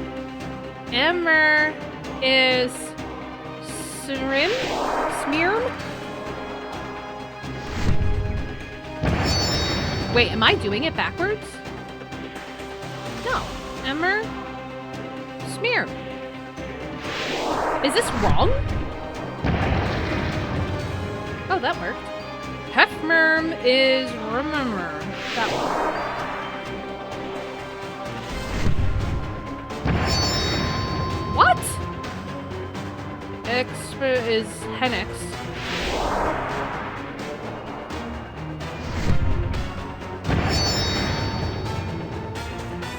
Emmer is Smirm? Wait, am I doing it backwards? No. Emmer Smirm. Is this wrong? Oh, that worked. Hefmerm is remember. That one. What? Expert is Henix.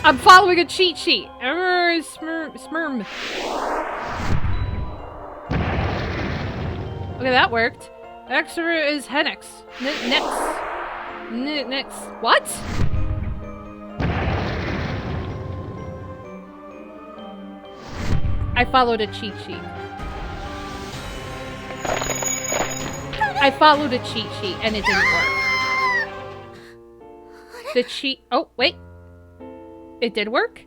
I'm following a cheat sheet. Smirm. Okay, that worked. Expert is Henix. Nix. What? I followed a cheat sheet. I followed a cheat sheet and it didn't work. The cheat. Oh, wait. It did work?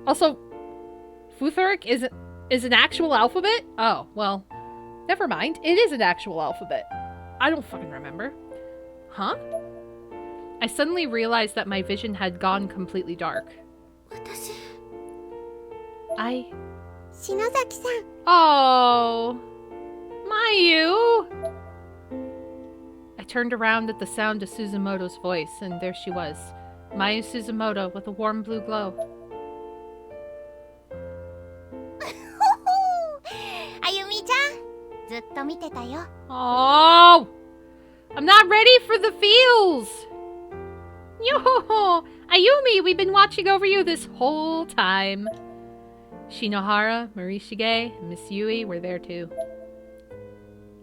Also, Futhuric is an actual alphabet? Oh, well, never mind. It is an actual alphabet. I don't fucking remember. Huh? I suddenly realized that my vision had gone completely dark. Oh, Mayu! I turned around at the sound of Suzumoto's voice, and there she was. Mayu Suzumoto with a warm blue glow. Oh! I'm not ready for the feels! Yo! Ayumi, we've been watching over you this whole time. Shinohara, Morishige, and Miss Yui were there too.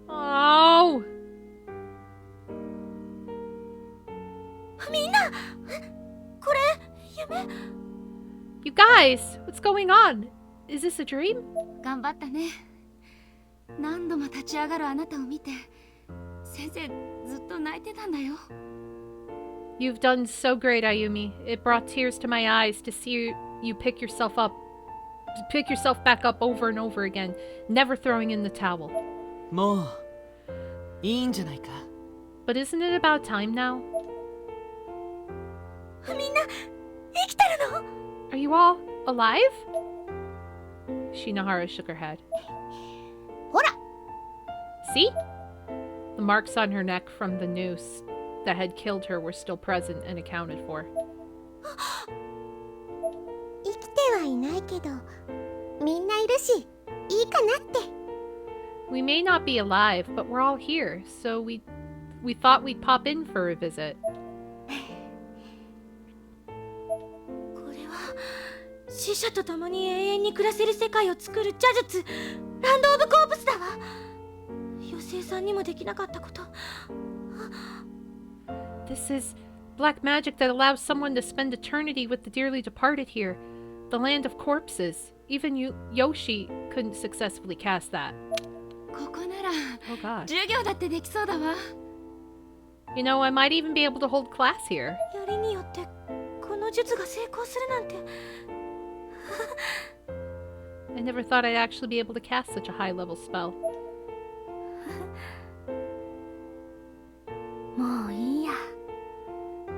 Oh! You guys, what's going on? Is this a dream? 頑張ったね。何度も立ち上がるあなたを見て、先生ずっと泣いてたんだよ。You've done so great, Ayumi. It brought tears to my eyes to see you pick yourself back up over and over again, never throwing in the towel. もういいんじゃないか。 But isn't it about time now? みんな生きてるの？ Are you all alive? Shinohara shook her head. ほら See? The marks on her neck from the noose that had killed her were still present and accounted for. 生きてはいないけどみんないるしいいかなって We may not be alive, but we're all here, so we thought we'd pop in for a visit. これは死者と共に永遠に暮らせる世界を作る邪術、ランド・オブ・コープスだわ。妖精さんにもできなかったこと。This is black magic that allows someone to spend eternity with the dearly departed here. The land of corpses. Even Yoshi couldn't successfully cast that. ここなら Oh god. 授業だってできそうだわ。 You know, I might even be able to hold class here. よりによってこの術が成功するなんて。I never thought I'd actually be able to cast such a high-level spell. もういいや。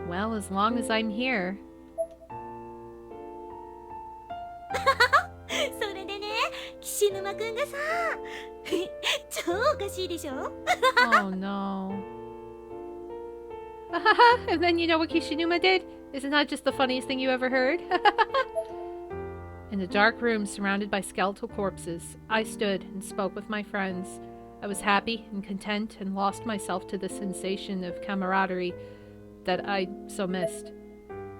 Well, as long as I'm here. それでね、岸沼くんがさ、超おかしいでしょ。 Oh no. And then you know what Kishinuma did? Isn't that just the funniest thing you ever heard? In a dark room surrounded by skeletal corpses, I stood and spoke with my friends. I was happy and content and lost myself to the sensation of camaraderie that I so missed.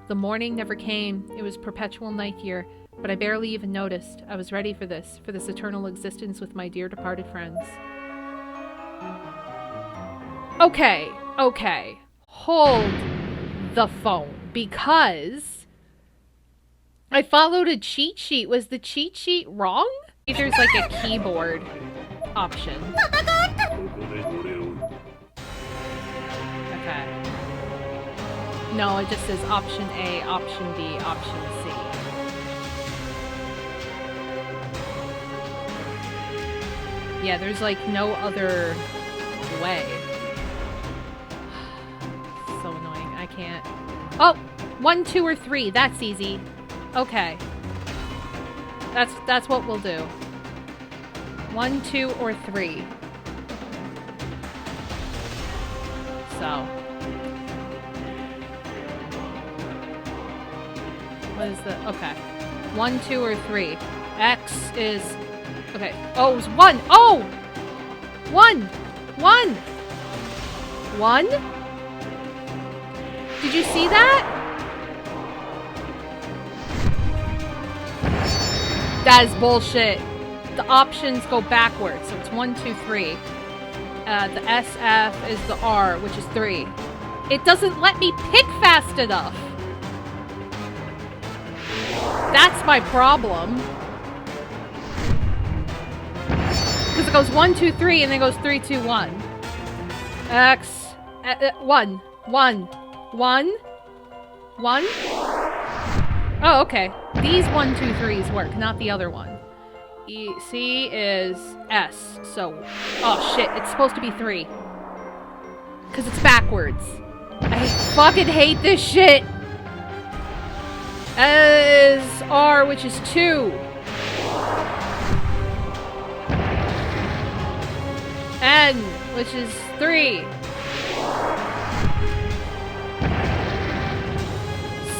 The morning never came. It was perpetual night here, but I barely even noticed. I was ready for this eternal existence with my dear departed friends. Okay. Hold the phone, because I followed a cheat sheet. Was the cheat sheet wrong? There's like a keyboard option. Okay. No, it just says option A, option B, option C. Yeah, there's like no other way. So annoying. I can't. Oh! 1, 2, or 3. That's easy. Okay. That's what we'll do. 1, 2, or 3. So. What is the... Okay. 1, 2, or 3. X is... Okay. Oh, it was 1! Oh! 1! 1! 1? Did you see that? That is bullshit. The options go backwards, so it's 1, 2, 3. The SF is the R, which is 3. It doesn't let me pick fast enough. That's my problem. Because it goes 1, 2, 3, and then goes 3, 2, 1. X... 1. 1. 1? 1? Oh, okay. These 1, 2, 3s work, not the other one. C is S, so... Oh shit, it's supposed to be 3. Because it's backwards. I fucking hate this shit! Is R, which is 2. N, which is 3.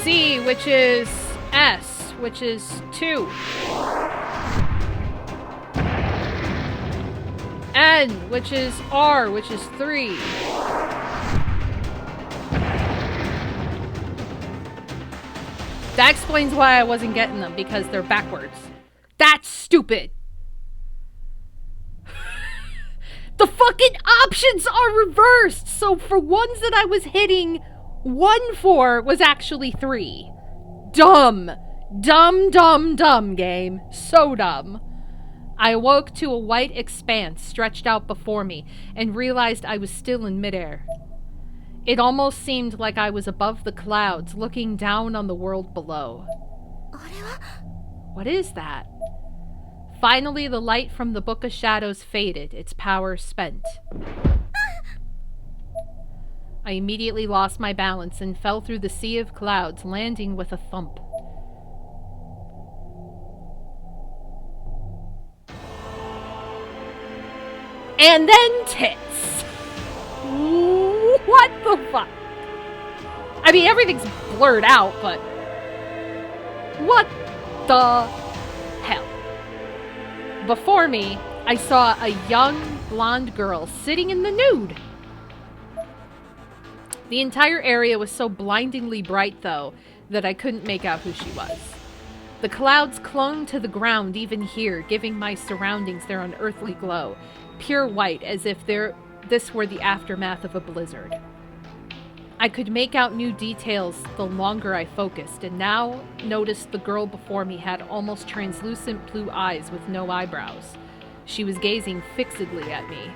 C, which is S, which is 2. N, which is R, which is 3. That explains why I wasn't getting them, because they're backwards. That's stupid! The fucking options are reversed! So for ones that I was hitting 1 for was actually 3. Dumb. Dumb game. So dumb. I awoke to a white expanse stretched out before me and realized I was still in midair. It almost seemed like I was above the clouds looking down on the world below. What is that? Finally, the light from the Book of Shadows faded, its power spent. I immediately lost my balance and fell through the sea of clouds, landing with a thump. And then tits. What the fuck? I mean, everything's blurred out, but... What the hell? Before me, I saw a young blonde girl sitting in the nude. The entire area was so blindingly bright, though, that I couldn't make out who she was. The clouds clung to the ground even here, giving my surroundings their unearthly glow, pure white, as if this were the aftermath of a blizzard. I could make out new details the longer I focused, and now noticed the girl before me had almost translucent blue eyes with no eyebrows. She was gazing fixedly at me.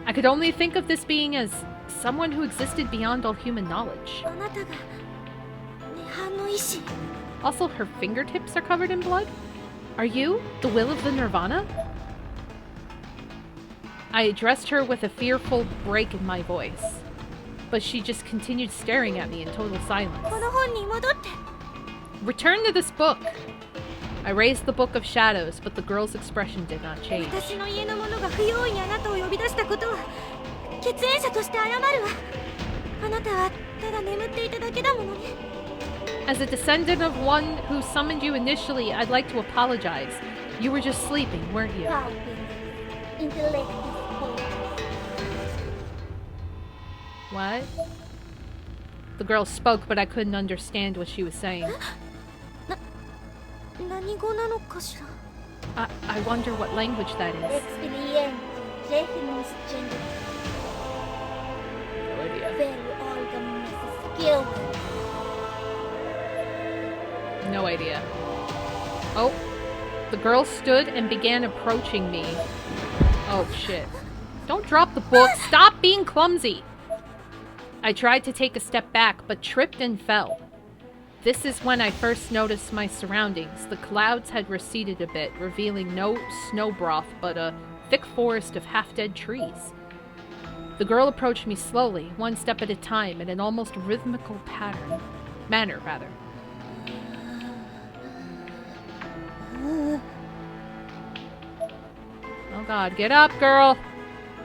I could only think of this being as someone who existed beyond all human knowledge. Also, her fingertips are covered in blood? Are you the will of the Nirvana? I addressed her with a fearful break in my voice, but she just continued staring at me in total silence. Return to this book! I raised the Book of Shadows, but the girl's expression did not change. As a descendant of one who summoned you initially, I'd like to apologize. You were just sleeping, weren't you? What? The girl spoke, but I couldn't understand what she was saying. I wonder what language that is. No idea. No idea. Oh, the girl stood and began approaching me. Oh shit. Don't drop the book. Stop being clumsy. I tried to take a step back, but tripped and fell. This is when I first noticed my surroundings. The clouds had receded a bit, revealing no snow broth, but a thick forest of half-dead trees. The girl approached me slowly, one step at a time, in an almost rhythmical manner. Oh god, get up, girl!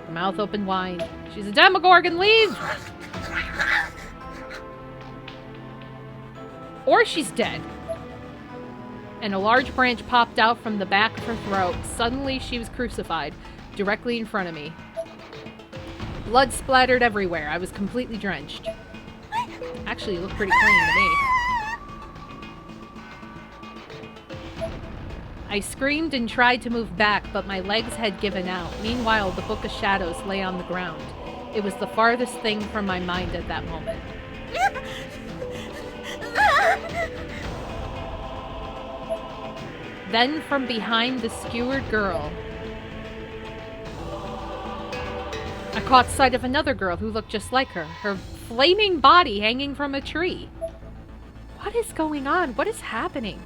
Her mouth opened wide. She's a Demogorgon, leave! Or she's dead. And a large branch popped out from the back of her throat. Suddenly, she was crucified, directly in front of me. Blood splattered everywhere. I was completely drenched. Actually, it looked pretty clean to me. I screamed and tried to move back, but my legs had given out. Meanwhile, the Book of Shadows lay on the ground. It was the farthest thing from my mind at that moment. Then, from behind the skewered girl, I caught sight of another girl who looked just like her, her flaming body hanging from a tree. What is going on? What is happening?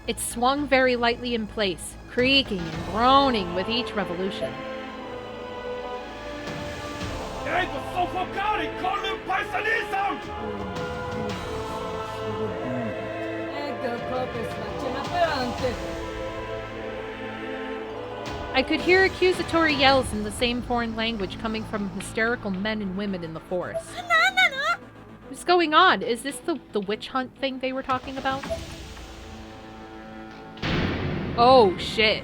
It swung very lightly in place, creaking and groaning with each revolution. I could hear accusatory yells in the same foreign language coming from hysterical men and women in the forest. What's going on? Is this the witch hunt thing they were talking about? Oh, shit.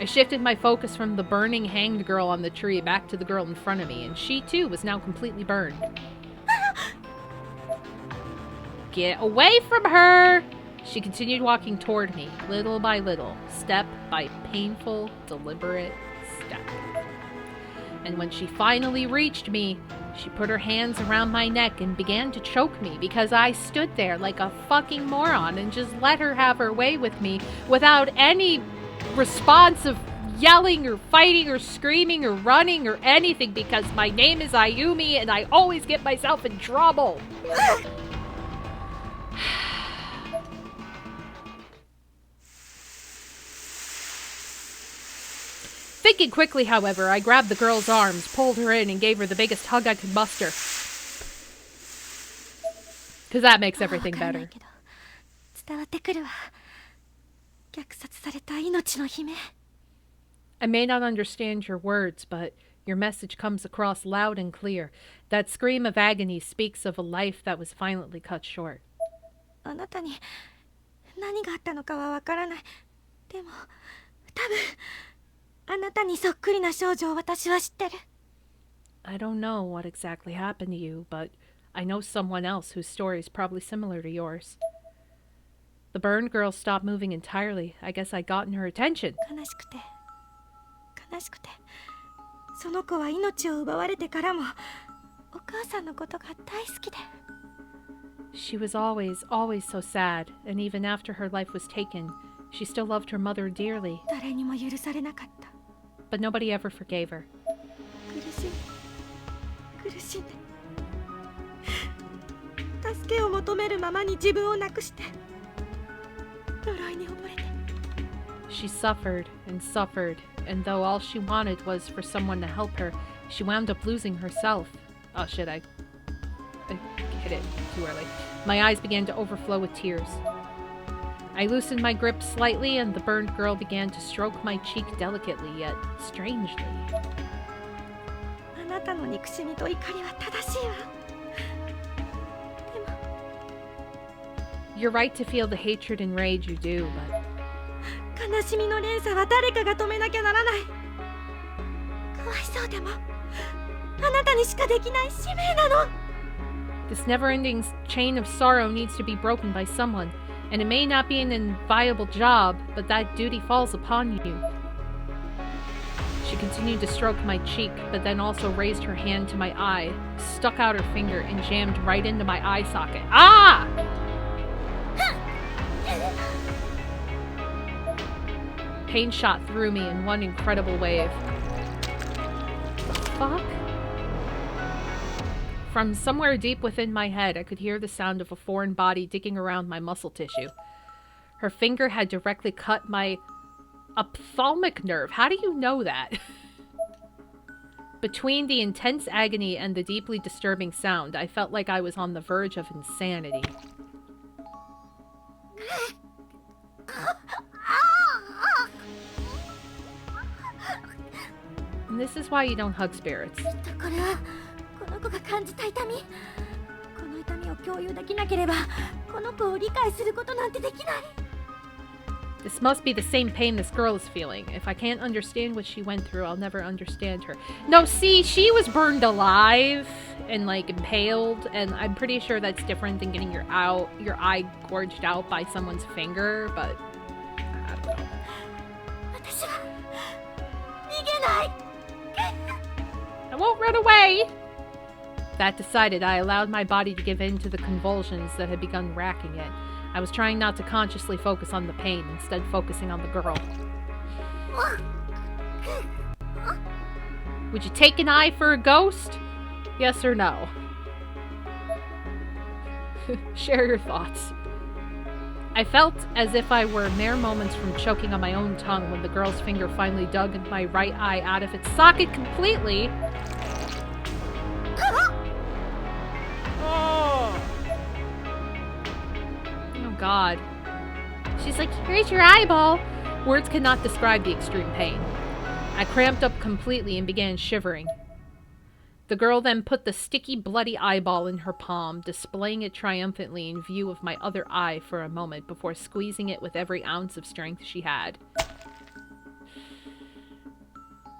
I shifted my focus from the burning hanged girl on the tree back to the girl in front of me, and she too was now completely burned. Get away from her! She continued walking toward me, little by little, step by painful, deliberate step. And when she finally reached me, she put her hands around my neck and began to choke me because I stood there like a fucking moron and just let her have her way with me without any response of yelling or fighting or screaming or running or anything because my name is Ayumi and I always get myself in trouble. Thinking quickly, however, I grabbed the girl's arms, pulled her in, and gave her the biggest hug I could muster. Because that makes everything better. I may not understand your words, but your message comes across loud and clear. That scream of agony speaks of a life that was violently cut short. I don't know what exactly happened to you, but I know someone else whose story is probably similar to yours. The burned girl stopped moving entirely. I guess I'd gotten her attention. 悲しくてその子は命を奪われてからもお母さんのことが大好きで She was always so sad, and even after her life was taken, she still loved her mother dearly. 誰にも許されなかった But nobody ever forgave her. 苦しんで助けを求めるままに自分をなくして呪いに溺れて She suffered and suffered, and though all she wanted was for someone to help her, she wound up losing herself. Oh shit, I hit it too early. My eyes began to overflow with tears. I loosened my grip slightly, and the burned girl began to stroke my cheek delicately, yet strangely. あなたの憎しみと怒りは正しいわ You're right to feel the hatred and rage you do, but 悲しみの連鎖は誰かが止めなきゃならないかわいそうでもあなたにしかできない使命なの this never-ending chain of sorrow needs to be broken by someone, and it may not be an inviolable job, but that duty falls upon you. She continued to stroke my cheek, but then also raised her hand to my eye, stuck out her finger, and jammed right into my eye socket. Ah! Pain shot through me in one incredible wave. Fuck? From somewhere deep within my head, I could hear the sound of a foreign body digging around my muscle tissue. Her finger had directly cut my ophthalmic nerve. How do you know that? Between the intense agony and the deeply disturbing sound, I felt like I was on the verge of insanity. And this is why you don't hug spirits. これはこの子が感じた痛みこの痛みを共有できなければこの子を理解することなんてできない This must be the same pain this girl is feeling. If I can't understand what she went through, I'll never understand her. No, see, she was burned alive and, like, impaled, and I'm pretty sure that's different than getting your eye gorged out by someone's finger, but I don't know. 私は逃げない I won't run away! That decided, I allowed my body to give in to the convulsions that had begun racking it. I was trying not to consciously focus on the pain, instead focusing on the girl. Would you take an eye for a ghost? Yes or no? Share your thoughts. I felt as if I were mere moments from choking on my own tongue when the girl's finger finally dug my right eye out of its socket completely. Oh God. She's like, here's your eyeball. Words cannot describe the extreme pain. I cramped up completely and began shivering. The girl then put the sticky, bloody eyeball in her palm, displaying it triumphantly in view of my other eye for a moment before squeezing it with every ounce of strength she had.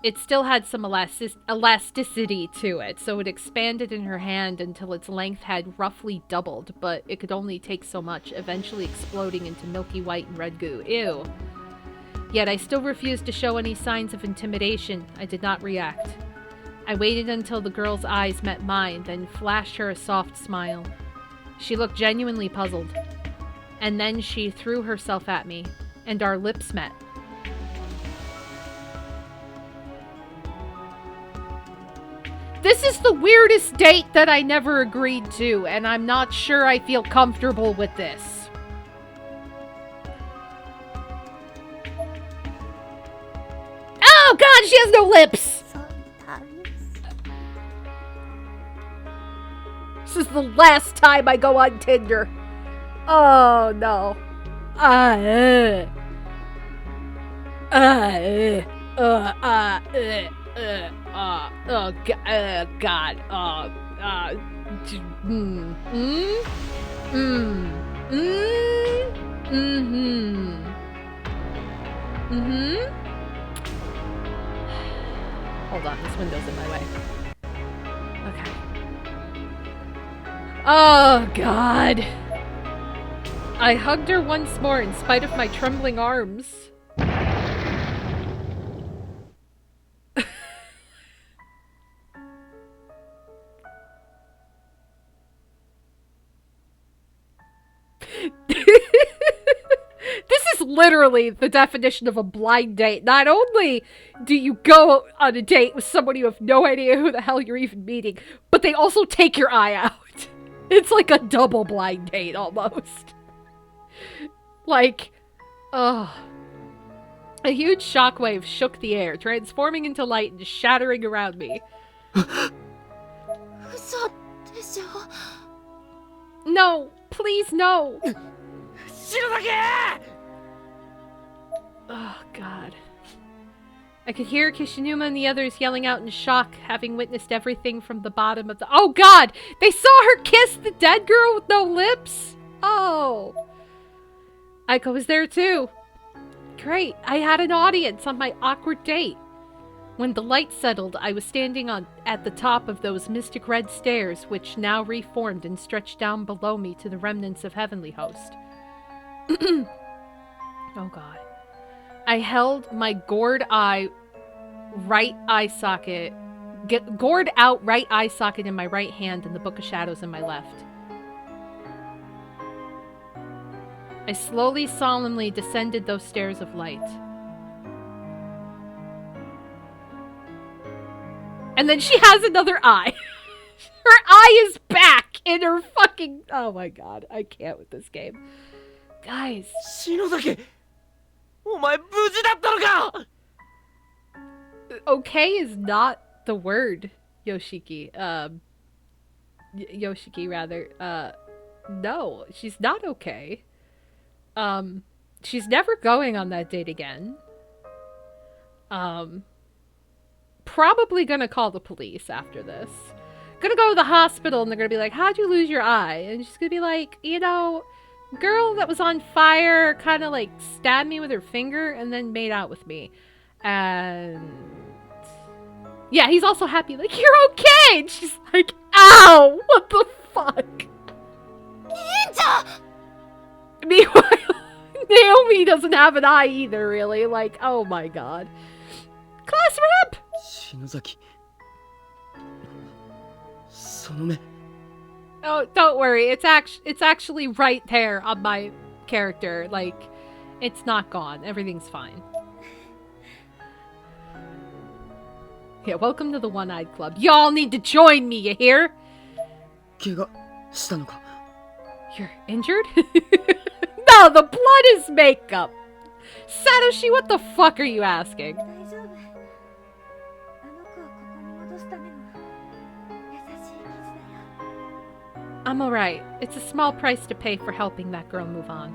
It still had some elasticity to it, so it expanded in her hand until its length had roughly doubled, but it could only take so much, eventually exploding into milky white and red goo. Ew. Yet I still refused to show any signs of intimidation. I did not react. I waited until the girl's eyes met mine, then flashed her a soft smile. She looked genuinely puzzled. And then she threw herself at me, and our lips met. This is the weirdest date that I never agreed to, and I'm not sure I feel comfortable with this. Oh God, she has no lips! This is the last time I go on Tinder. Oh no. Oh God. Hold on, this window's in my way. Okay. Oh God. I hugged her once more in spite of my trembling arms. This is literally the definition of a blind date. Not only do you go on a date with someone you have no idea who the hell you're even meeting, but they also take your eye out. It's like a double blind date almost. Like, ugh. A huge shockwave shook the air, transforming into light and shattering around me. No, please no. Oh, God. I could hear Kishinuma and the others yelling out in shock, having witnessed everything from the bottom of the— Oh, God! They saw her kiss the dead girl with no lips? Oh. Aiko was there, too. Great. I had an audience on my awkward date. When the light settled, I was standing at the top of those mystic red stairs, which now reformed and stretched down below me to the remnants of Heavenly Host. Oh, God. I held my gored out right eye socket in my right hand and the Book of Shadows in my left. I slowly, solemnly descended those stairs of light. And then she has another eye. Her eye is back in her fucking— Oh my God, I can't with this game. Guys. Okay is not the word, Yoshiki. Yoshiki, rather. No, she's not okay. She's never going on that date again. Probably gonna call the police after this. Gonna go to the hospital and they're gonna be like, how'd you lose your eye? And she's gonna be like, you know, girl that was on fire kind of like stabbed me with her finger and then made out with me. And yeah, he's also happy, like, you're okay! And she's like, ow! What the fuck? Meanwhile, Naomi doesn't have an eye either, really. Like, oh my God. Class rep! Oh, don't worry. It's actually right there on my character. Like, it's not gone. Everything's fine. Yeah, welcome to the One-Eyed Club. Y'all need to join me, you hear? You're injured? No, the blood is makeup. Satoshi, what the fuck are you asking? I'm alright. It's a small price to pay for helping that girl move on.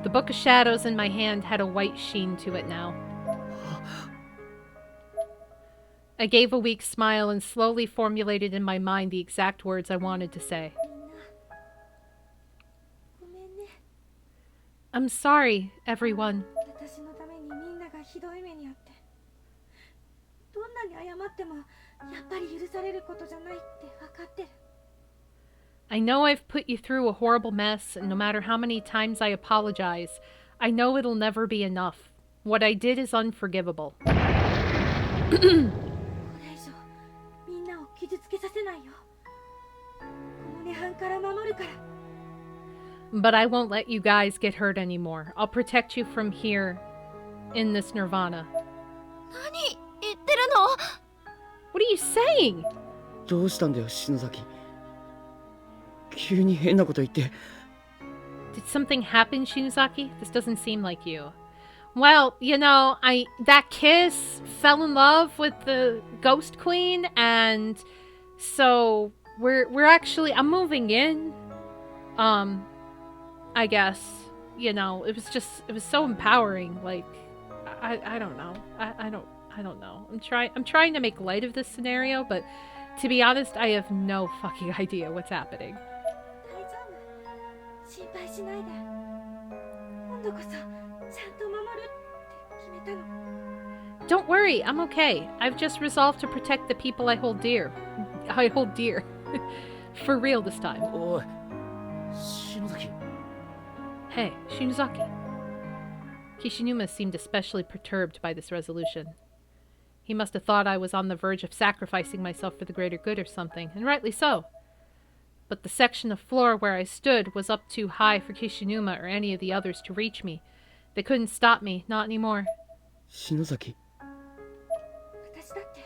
The Book of Shadows in my hand had a white sheen to it now. I gave a weak smile and slowly formulated in my mind the exact words I wanted to say. I'm sorry, everyone. I know I've put you through a horrible mess, and no matter how many times I apologize, I know it'll never be enough. What I did is unforgivable. But I won't let you guys get hurt anymore. I'll protect you from here, in this nirvana. What are you saying? Did something happen, Shinozaki? This doesn't seem like you. Well, you know, that kiss fell in love with the Ghost Queen, and so we're actually— I'm moving in. I guess, you know, it was so empowering. Like, I don't know. I don't know. I'm trying to make light of this scenario, but to be honest, I have no fucking idea what's happening. Don't worry, I'm okay. I've just resolved to protect the people I hold dear. For real this time. Hey, Shinozaki. Kishinuma seemed especially perturbed by this resolution. He must have thought I was on the verge of sacrificing myself for the greater good or something, and rightly so. But the section of floor where I stood was up too high for Kishinuma or any of the others to reach me. They couldn't stop me, not anymore. 篠崎。私だって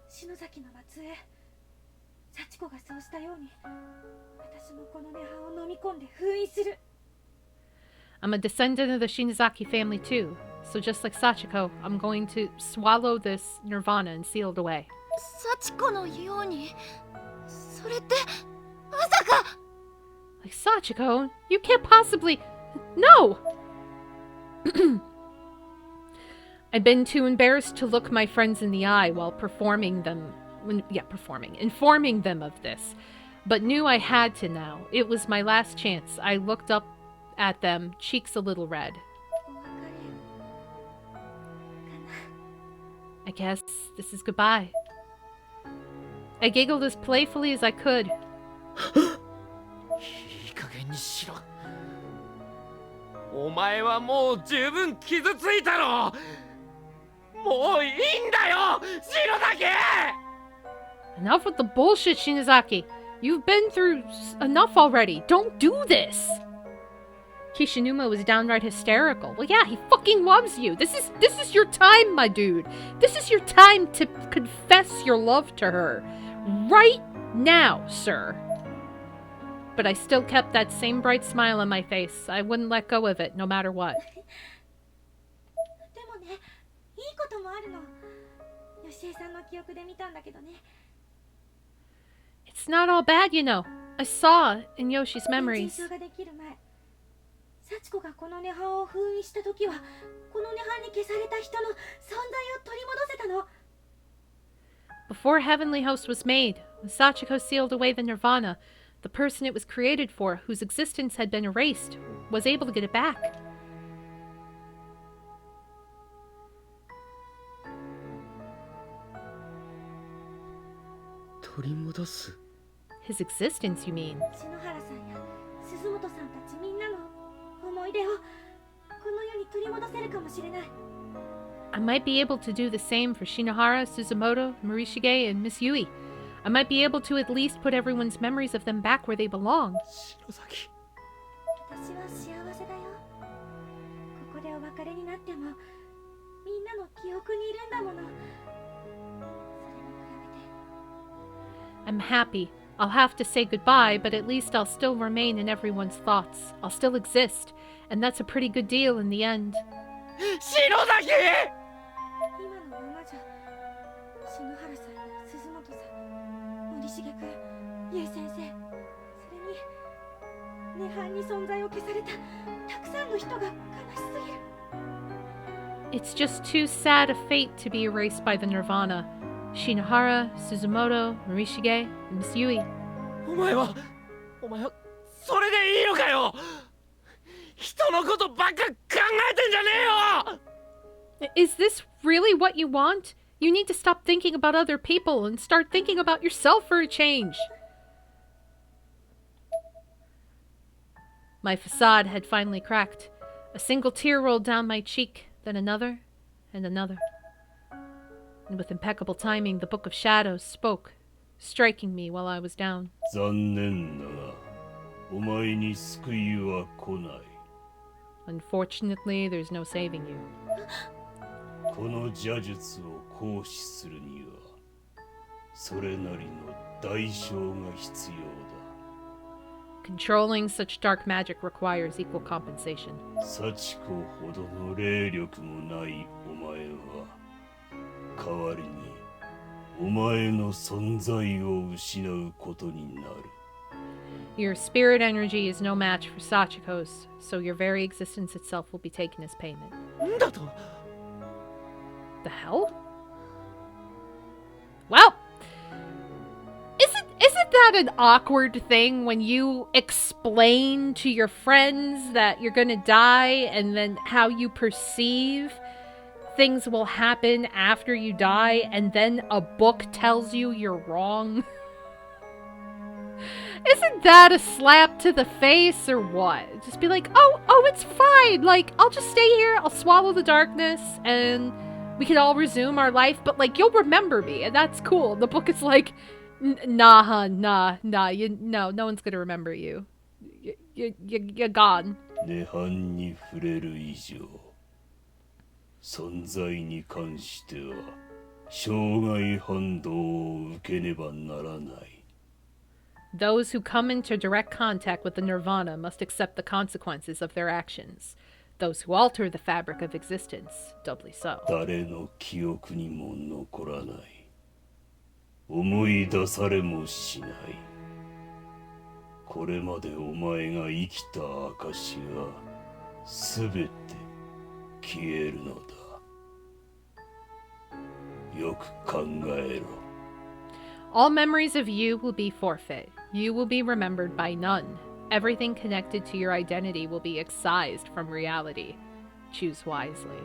篠崎の末裔幸子がそうしたように私もこの涅槃を飲み込んで封印する I'm a descendant of the Shinozaki family too, so just like Sachiko, I'm going to swallow this nirvana and seal it away. 幸子のようにそれってまさか Like Sachiko, you can't possibly... No! I'd been too embarrassed to look my friends in the eye while informing them of this, but knew I had to now. It was my last chance. I looked up at them, cheeks a little red. お別れかな I guess this is goodbye. I giggled as playfully as I could. いい加減にしろ。お前はもう十分傷ついたろ。もういいんだよ、篠崎。 Enough with the bullshit, Shinozaki. You've been through enough already. Don't do this. Kishinuma was downright hysterical. Well, yeah, he fucking loves you. This is your time, my dude. This is your time to confess your love to her. Right now, sir. But I still kept that same bright smile on my face. I wouldn't let go of it, no matter what. でもねいいこともあるのよしえさんの記憶で見たんだけどね It's not all bad, you know. I saw in Yoshi's memories. 現象ができる前幸子がこの涅槃を封印した時はこの涅槃に消された人の存在を取り戻せたの Before Heavenly Host was made, when Sachiko sealed away the nirvana, the person it was created for, whose existence had been erased, was able to get it back. 取り戻す。 His existence, you mean? 篠原さんや鈴本さんたちみんなの思い出をこの世に取り戻せるかもしれない I might be able to do the same for Shinohara, Suzumoto, Morishige, and Miss Yui. I might be able to at least put everyone's memories of them back where they belong. 篠崎。私は幸せだよここでお別れになってもみんなの記憶にいるんだものそれに比べて I'm happy. I'll have to say goodbye, but at least I'll still remain in everyone's thoughts. I'll still exist, and that's a pretty good deal in the end. 篠崎。今のままじゃ篠原さんや鈴本さん森重君ゆい先生それに涅槃に存在を消されたたくさんの人が悲しすぎる It's just too sad a fate to be erased by the nirvana. Shinohara, Suzumoto, Morishige, and Miss Yui. お前はそれでいいのかよ。人のことばっか考えてんじゃねえよ。 Is this really what you want? You need to stop thinking about other people and start thinking about yourself for a change. My facade had finally cracked. A single tear rolled down my cheek, then another and another. And with impeccable timing, the Book of Shadows spoke, striking me while I was down. 残念だが、お前に救いは来ない。 Unfortunately, there's no saving you. この邪術を行使するには、それなりの代償が必要だ。 Controlling such dark magic requires equal compensation. 幸子ほどの霊力もないお前は、代わりにお前の存在を失うことになる。 Your spirit energy is no match for Sachiko's, so your very existence itself will be taken as payment. なんだと。 The hell? Well, isn't that an awkward thing when you explain to your friends that you're gonna die and then how you perceive things will happen after you die and then a book tells you you're wrong? Isn't that a slap to the face or what? Just be like, oh, it's fine. Like, I'll just stay here. I'll swallow the darkness and we can all resume our life. But, like, you'll remember me and that's cool. The book is like, nah, hun, nah. No one's gonna remember you. You're gone. 涅槃に触れる以上、存在に関しては生涯反動を受けねばならない。 Those who come into direct contact with the nirvana must accept the consequences of their actions. Those who alter the fabric of existence, doubly so. 誰の記憶にも残らない。思い出されもしない。これまでお前が生きた証がすべて消えるのだ。よく考えろ。 All memories of you will be forfeit. You will be remembered by none. Everything connected to your identity will be excised from reality. Choose wisely.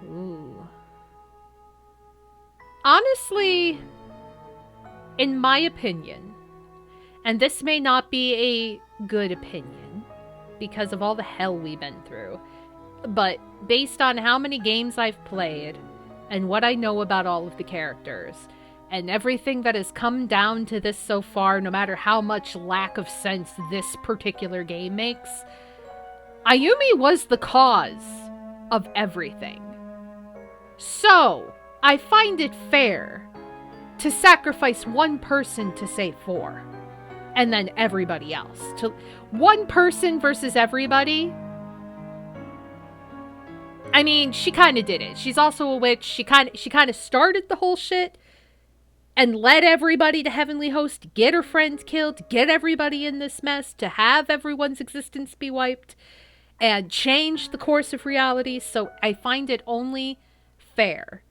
Ooh. Honestly, in my opinion, and this may not be a good opinion because of all the hell we've been through, but based on how many games I've played and what I know about all of the characters and everything that has come down to this so far, no matter how much lack of sense this particular game makes, Ayumi was the cause of everything. So, I find it fair to sacrifice one person to save four. And then everybody else. To one person versus everybody. I mean, she kind of did it. She's also a witch. She kind of started the whole shit and led everybody to Heavenly Host, to get her friends killed, to get everybody in this mess, to have everyone's existence be wiped, and change the course of reality. So I find it only fair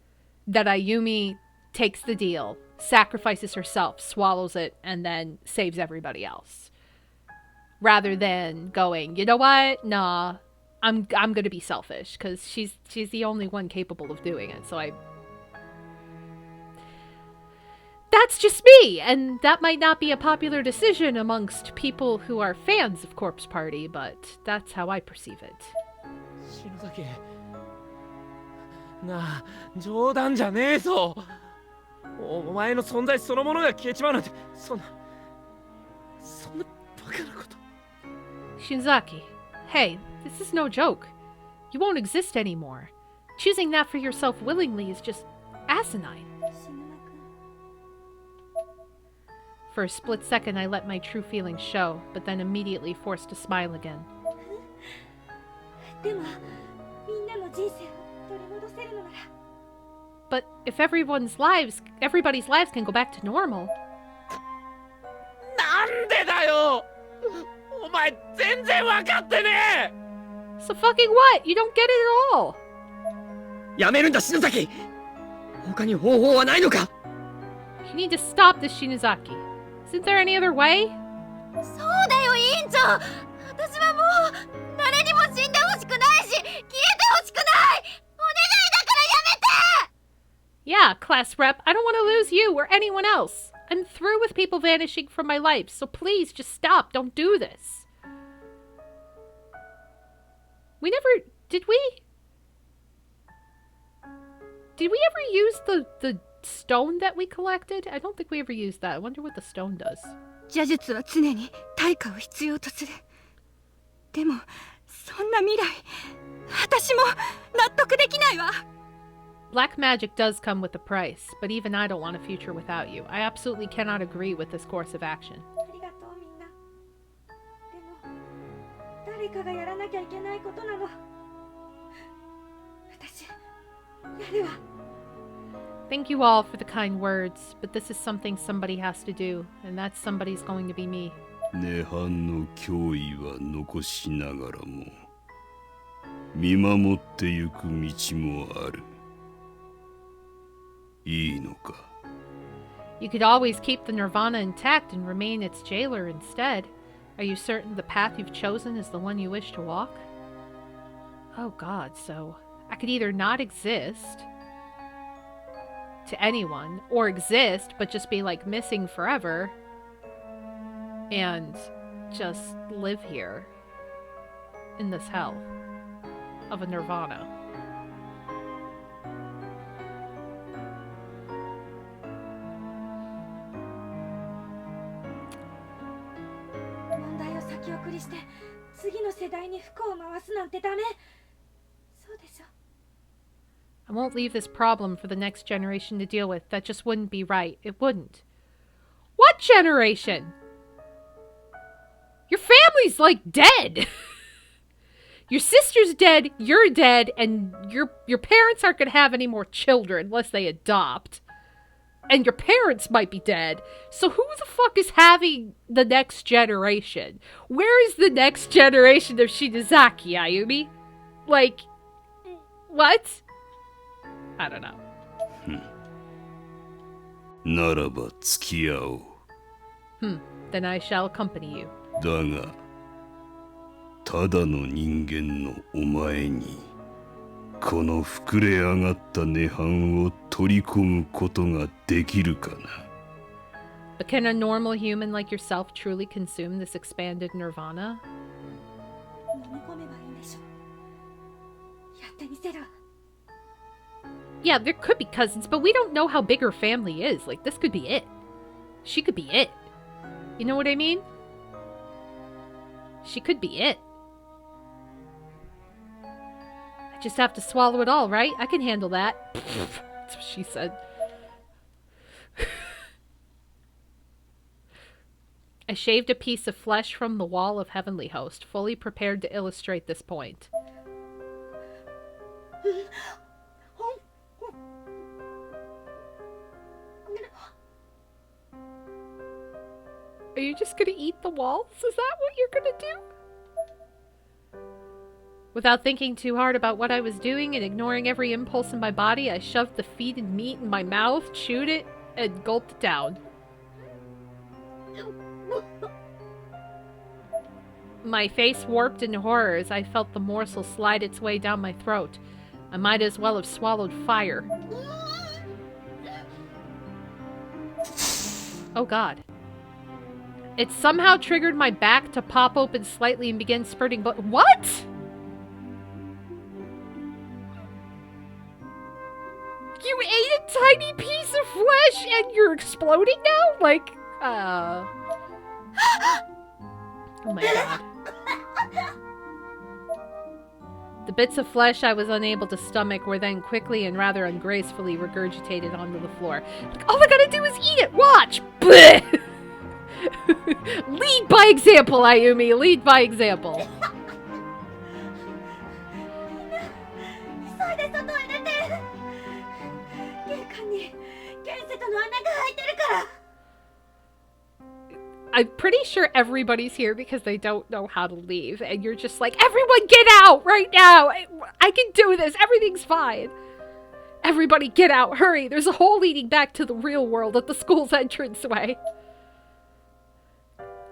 that Ayumi takes the deal, sacrifices herself, swallows it, and then saves everybody else. Rather than going, you know what? Nah, I'm gonna be selfish, because she's the only one capable of doing it. So that's just me, and that might not be a popular decision amongst people who are fans of Corpse Party, but that's how I perceive it. 篠崎なあ、冗談じゃねえぞ。お前の存在そのものが消えちまうなんて、そんなバカなこと。 Shinzaki, hey, this is no joke. You won't exist anymore. Choosing that for yourself willingly is just asinine. For a split second, I let my true feelings show, but then immediately forced to smile again. でもみんなの人生を取り戻せるのなら But if everybody's lives can go back to normal. なんでだよ。お前全然分かってねえ。 So fucking what? You don't get it at all. やめるんだ篠崎。他に方法はないのか。 You need to stop this, Shinozaki. Isn't there any other way? そうだよ、委員長。私はもう誰にも死んでほしくないし、消えてほしくない。お願いだからやめて。 Yeah, class rep, I don't want to lose you or anyone else. I'm through with people vanishing from my life, so please just stop. Don't do this. Did we ever use the stone that we collected? I don't think we ever used that. I wonder what the stone does. 邪術は常に対価を必要とする。でもそんな未来、私も納得できないわ。 Black magic does come with a price, but even I don't want a future without you. I absolutely cannot agree with this course of action. ありがとうみんな。でも誰かがやらなきゃいけないことなの。私やるわ。 Thank you all for the kind words, but this is something somebody has to do, and that somebody's going to be me. 涅槃の脅威は残しながらも見守ってゆく道もある。いいのか。 You could always keep the nirvana intact and remain its jailer instead. Are you certain the path you've chosen is the one you wish to walk? Oh god, so I could either not exist to anyone, or exist but just be like missing forever, and just live here in this hell of a nirvana. I won't leave this problem for the next generation to deal with. That just wouldn't be right. It wouldn't. What generation? Your family's like dead. Your sister's dead, you're dead, and your parents aren't gonna have any more children unless they adopt. And your parents might be dead. So who the fuck is having the next generation? Where is the next generation of Shinozaki, Ayumi? Like, what? I don't know. ならば付き合おう。Then I shall accompany you. だが、ただの人間のお前に、この膨れ上がった涅槃を取り込むことができるかな。But can a normal human like yourself truly consume this expanded nirvana? Yeah, there could be cousins, but we don't know how big her family is. Like, this could be it. She could be it. You know what I mean? She could be it. I just have to swallow it all, right? I can handle that. That's what she said. I shaved a piece of flesh from the wall of Heavenly Host, fully prepared to illustrate this point. Are you just gonna eat the walls? Is that what you're gonna do? Without thinking too hard about what I was doing and ignoring every impulse in my body, I shoved the feet and meat in my mouth, chewed it, and gulped it down. My face warped into horror as I felt the morsel slide its way down my throat. I might as well have swallowed fire. Oh god. It somehow triggered my back to pop open slightly and begin spurting blood. What?! You ate a tiny piece of flesh and you're exploding now? Like, oh my god. The bits of flesh I was unable to stomach were then quickly and rather ungracefully regurgitated onto the floor. All I gotta do is eat it! Watch! Blech! Lead by example, Ayumi! Lead by example. I'm pretty sure everybody's here because they don't know how to leave. And you're just like, everyone get out right now! I can do this! Everything's fine! Everybody get out! Hurry! There's a hole leading back to the real world at the school's entranceway.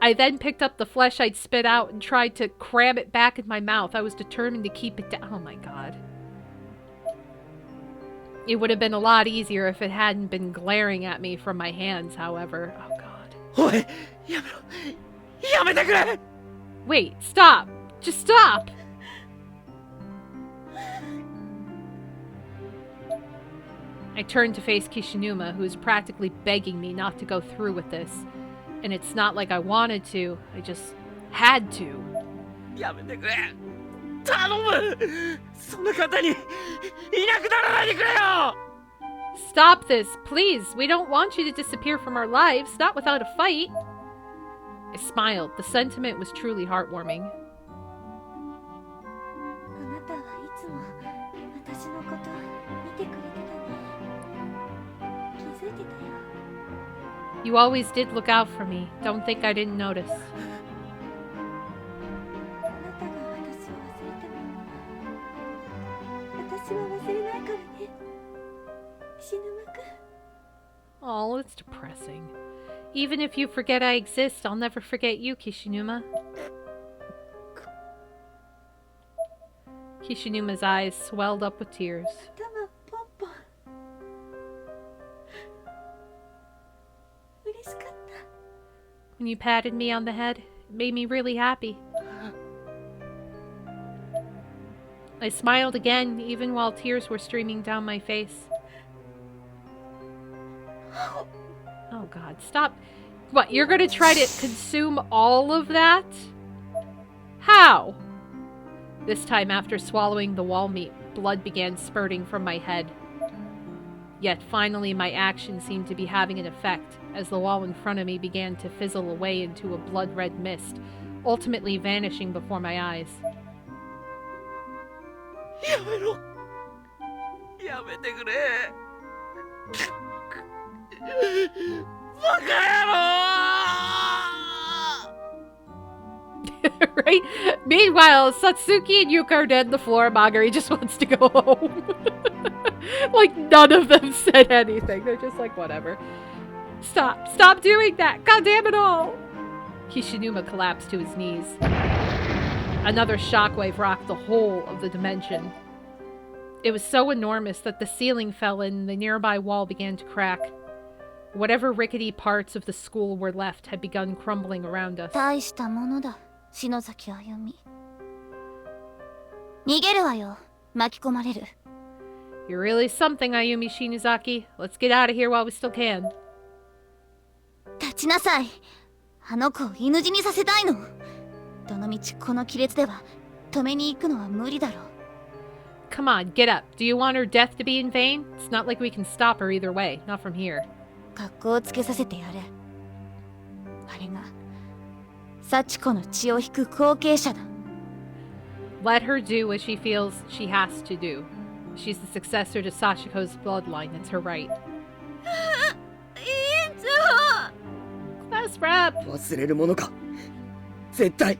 I then picked up the flesh I'd spit out and tried to cram it back in my mouth. I was determined to keep it down. Oh my god. It would have been a lot easier if it hadn't been glaring at me from my hands, however. Oh god. おい、やめろ。やめてくれ。 Wait, stop. Just stop. I turned to face Kishinuma, who was practically begging me not to go through with this. And it's not like I wanted to, I just had to. やめてくれ。頼む。そんな簡単にいなくならないでくれよ。 Stop this, please. We don't want you to disappear from our lives, not without a fight. I smiled. The sentiment was truly heartwarming. You always did look out for me. Don't think I didn't notice. Oh, it's depressing. Even if you forget I exist, I'll never forget you, Kishinuma. Kishinuma's eyes swelled up with tears. when you patted me on the head. It made me really happy. I smiled again, even while tears were streaming down my face. Oh god, stop. What, you're gonna try to consume all of that? How? This time, after swallowing the wall meat, blood began spurting from my head. Yet finally my action seemed to be having an effect, as the wall in front of me began to fizzle away into a blood-red mist, ultimately vanishing before my eyes. やめろ。やめてくれ。バカ野郎 Right? Meanwhile, Satsuki and Yuka are dead on the floor. Magari just wants to go home. Like, none of them said anything. They're just like, whatever. Stop doing that. God damn it all. Kishinuma collapsed to his knees. Another shockwave rocked the whole of the dimension. It was so enormous that the ceiling fell in and the nearby wall began to crack. Whatever rickety parts of the school were left had begun crumbling around us. 大したものだ、篠崎あゆみ。逃げるわよ、巻き込まれる。You're really something, Ayumi Shinozaki. Let's get out of here while we still can. 立ちなさい。あの子を犬死にさせたいの。どのみちこの亀裂では止めに行くのは無理だろう。Come on, get up. Do you want her death to be in vain? It's not like we can stop her either way. Not from here. 格好をつけさせてやれ。あれが幸子の血を引く後継者だ。Let her do what she feels she has to do. She's the successor to Sachiko's bloodline. It's her right. 委員長。Class rep. 忘れるものか。絶対。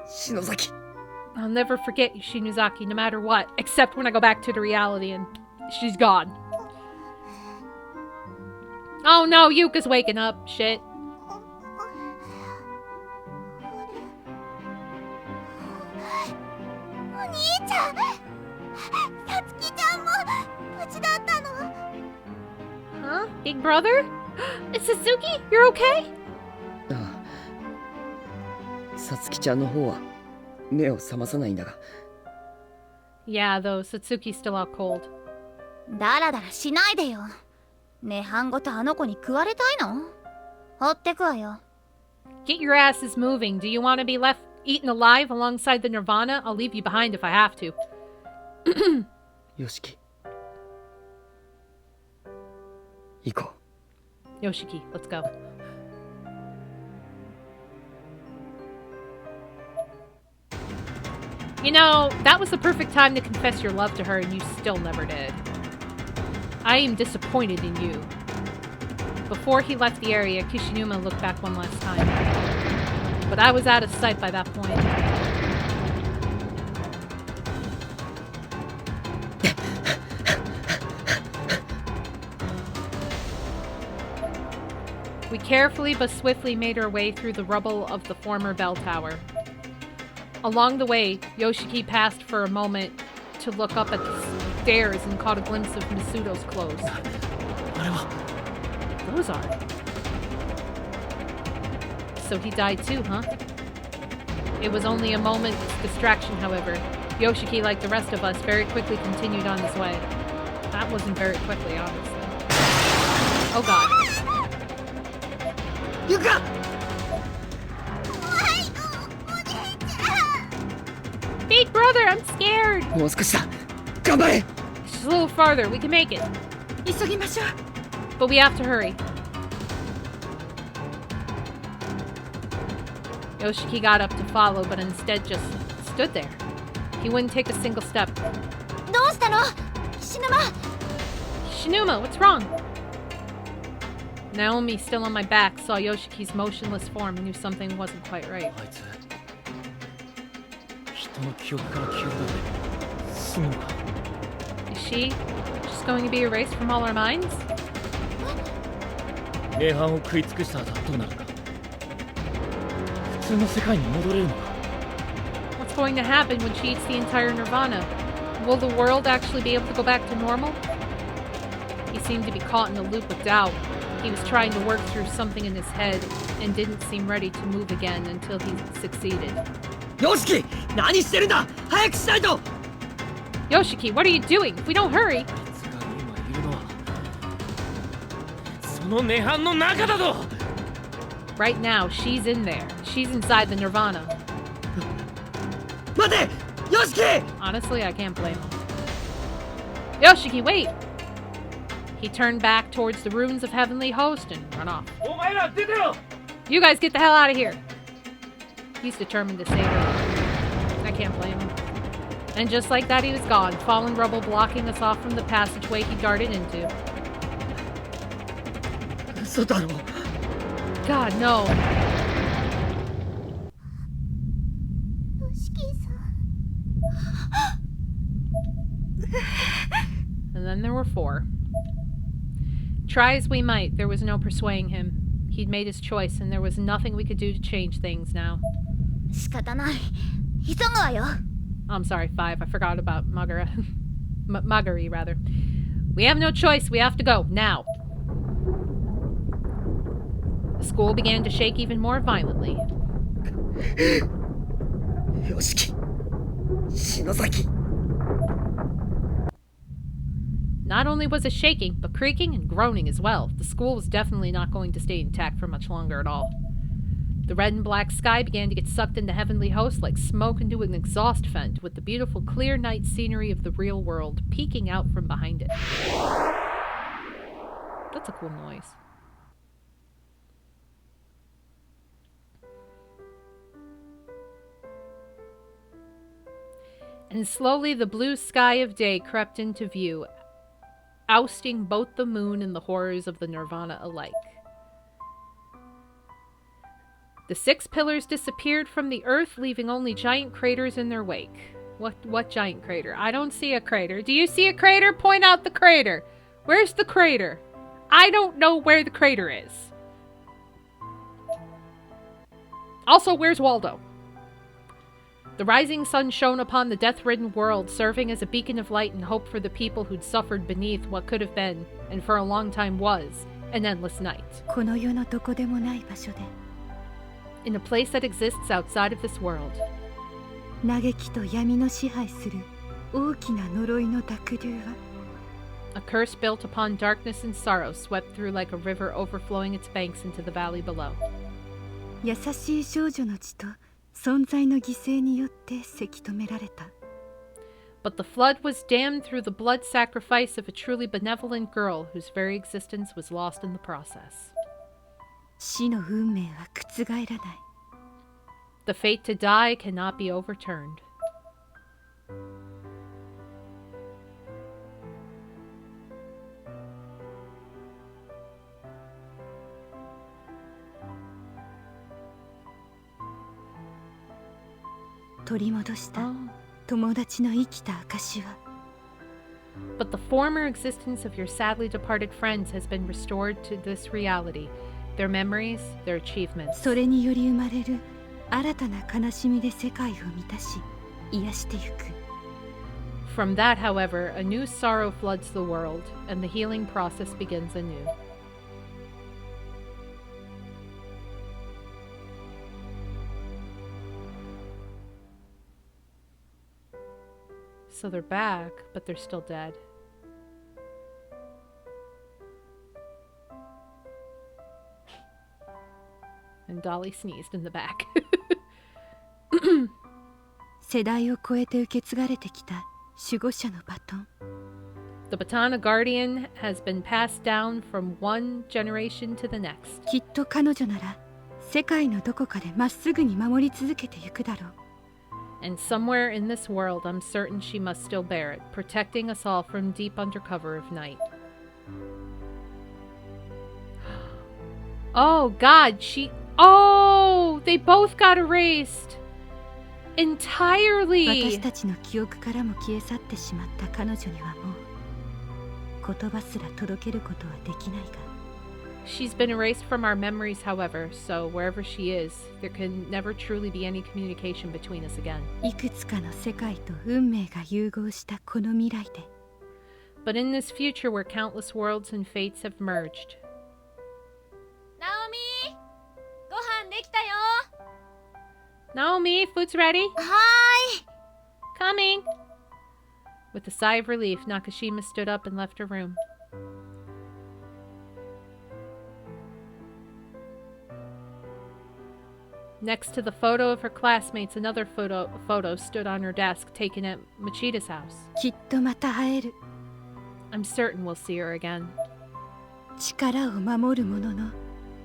篠崎。 I'll never forget you, Shinozaki, no matter what. Except when I go back to the reality and she's gone. Oh no, Yuka's waking up. Shit. お兄ちゃん、さつきちゃんも無事だったの。Huh? Big brother? It's Suzuki? You're okay? ああ。さつきちゃんの方は目を覚まさないんだが。Yeah, though, Satsuki's still out cold. だらだらしないでよ。涅槃ごとあの子に食われたいの？放ってくわよ。Get your asses moving. Do you want to be left eaten alive alongside the Nirvana? I'll leave you behind if I have to. よしき。行こう。 Yoshiki, let's go. You know, that was the perfect time to confess your love to her and you still never did. I am disappointed in you. Before he left the area, Kishinuma looked back one last time. But I was out of sight by that point. We carefully but swiftly made our way through the rubble of the former bell tower. Along the way, Yoshiki passed for a moment to look up at the stairs and caught a glimpse of Misuto's clothes. あれは Those are. So he died too, huh? It was only a moment's distraction, however. Yoshiki, like the rest of us, very quickly continued on his way. That wasn't very quickly, honestly. Oh god. Yuka! Big brother, I'm scared! もう少しだ。頑張れ。 Just a little farther, we can make it. 急ぎましょう。 But we have to hurry. Yoshiki got up to follow, but instead just stood there. He wouldn't take a single step. どうしたの？菱沼。 Shinuma, what's wrong? Naomi, still on my back, saw Yoshiki's motionless form and knew something wasn't quite right. あいつ人の記憶から消えるだけで済むのか Is she just going to be erased from all our minds? 涅槃を食い尽くした後どうなるか普通の世界に戻れるのか What's going to happen when she eats the entire Nirvana? Will the world actually be able to go back to normal? He seemed to be caught in a loop of doubt. He was trying to work through something in his head and didn't seem ready to move again until he succeeded. Yoshiki! 何してるんだ早くしないと Yoshiki, what are you doing? If we don't hurry... その涅槃の中だと Right now, she's in there. She's inside the Nirvana. 待て Yoshiki! Honestly, I can't blame him. Yoshiki, wait! He turned back towards the ruins of Heavenly Host and run off. お前ら出てよ You guys get the hell out of here! He's determined to save her. I can't blame him. And just like that, he was gone, fallen rubble blocking us off from the passageway he darted into. 嘘だろ God, no. シキさん And then there were 4. Try as we might, there was no persuading him. He'd made his choice, and there was nothing we could do to change things now. 仕方ない急ぐわよ I'm sorry, 5. I forgot about Magara. Magari, rather. We have no choice. We have to go, now. The school began to shake even more violently. Yoshiki! Shinozaki! Not only was it shaking, but creaking and groaning as well. The school was definitely not going to stay intact for much longer at all. The red and black sky began to get sucked into Heavenly Host like smoke into an exhaust vent, with the beautiful clear night scenery of the real world peeking out from behind it. That's a cool noise. And slowly the blue sky of day crept into view, ousting both the moon and the horrors of the Nirvana alike. The 6 pillars disappeared from the earth, leaving only giant craters in their wake. What giant crater? I don't see a crater. Do you see a crater? Point out the crater. Where's the crater? I don't know where the crater is. Also, where's Waldo? The rising sun shone upon the death-ridden world, serving as a beacon of light and hope for the people who'd suffered beneath what could have been, and for a long time was, an endless night. この世のどこでもない場所で In a place that exists outside of this world. 嘆きと闇の支配する大きな呪いの濁流は A curse built upon darkness and sorrow swept through like a river overflowing its banks into the valley below. 優しい少女の血と存在の犠牲によってせき止められた But the flood was dammed through the blood sacrifice of a truly benevolent girl whose very existence was lost in the process. 死の運命は覆らない The fate to die cannot be overturned.「取り戻した友達の生きた証は But the former existence of your sadly departed friends has been restored to this reality, their memories, their achievements. それにより生まれる新たな悲しみで世界を満たし癒してゆく From that, however, a new sorrow floods the world, and the healing process begins anew. So they're back, but they're still dead. And Dolly sneezed in the back. 世代を超えて受け継がれてきた守護者のバトン The baton of Guardian has been passed down from one generation to the next. きっと彼女なら世界のどこかでまっすぐに守り続けてゆくだろう And somewhere in this world, I'm certain she must still bear it, protecting us all from deep under cover of night. Oh, God, Oh, they both got erased. Entirely. 私たちの記憶からも消え去ってしまった彼女にはもう言葉すら届けることはできないが She's been erased from our memories, however, so wherever she is, there can never truly be any communication between us again. いくつかの世界と運命が融合したこの未来で But in this future where countless worlds and fates have merged, できたよ。 Naomi, food's ready. はーい。 Coming. With a sigh of relief, Nakashima stood up and left her room. Next to the photo of her classmates, another photo stood on her desk, taken at Machida's house. きっとまた会える。 I'm certain we'll see her again. 力を守る者の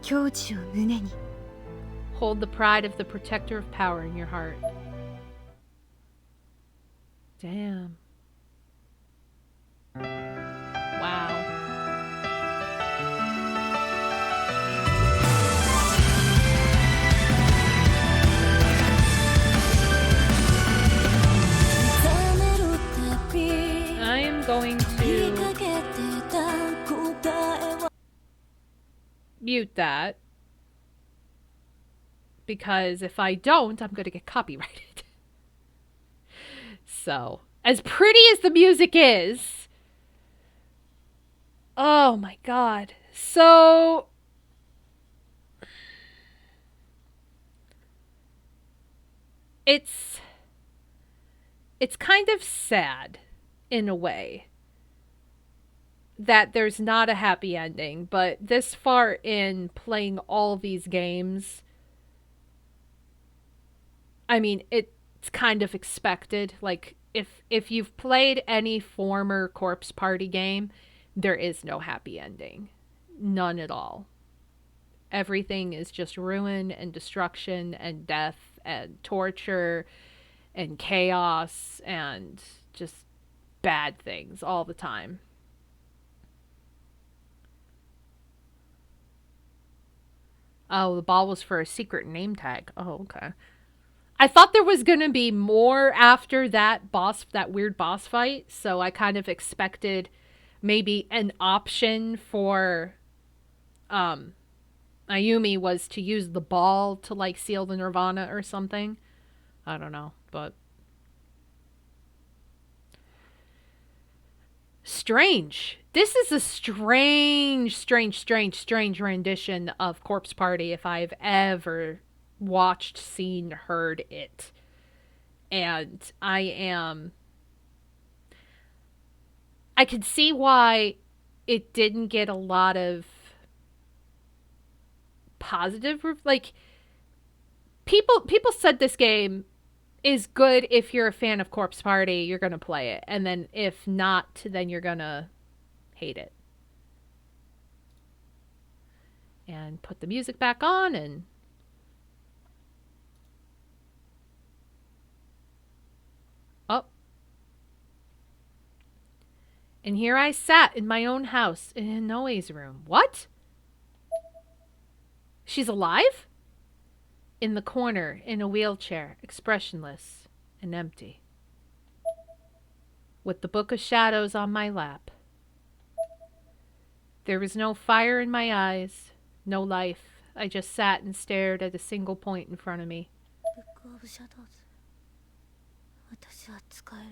矜持を胸に。 Hold the pride of the protector of power in your heart. Damn. Wow. I am going to mute that, because if I don't, I'm going to get copyrighted. So, as pretty as the music is, oh my god. So, it's kind of sad in a way that there's not a happy ending, but this far in playing all these games, I mean, it's kind of expected. Like, if you've played any former Corpse Party game, there is no happy ending. None at all. Everything is just ruin and destruction and death and torture and chaos and just bad things all the time. Oh, the ball was for a secret name tag. Oh, okay. I thought there was going to be more after that weird boss fight, so I kind of expected maybe an option for Ayumi was to use the ball to like seal the Nirvana or something. I don't know, but strange. This is a strange rendition of Corpse Party if I've ever watched, seen, heard it. And I could see why it didn't get a lot of positive, like, people said this game is good if you're a fan of Corpse Party, you're gonna play it, and then if not, then you're gonna hate it. And put the music back on, and oh. And here I sat in my own house in Inoe's room. What? She's alive? In the corner, in a wheelchair, expressionless and empty. With the Book of Shadows on my lap. There was no fire in my eyes, no life. I just sat and stared at a single point in front of me. Book of Shadows. 私は使える。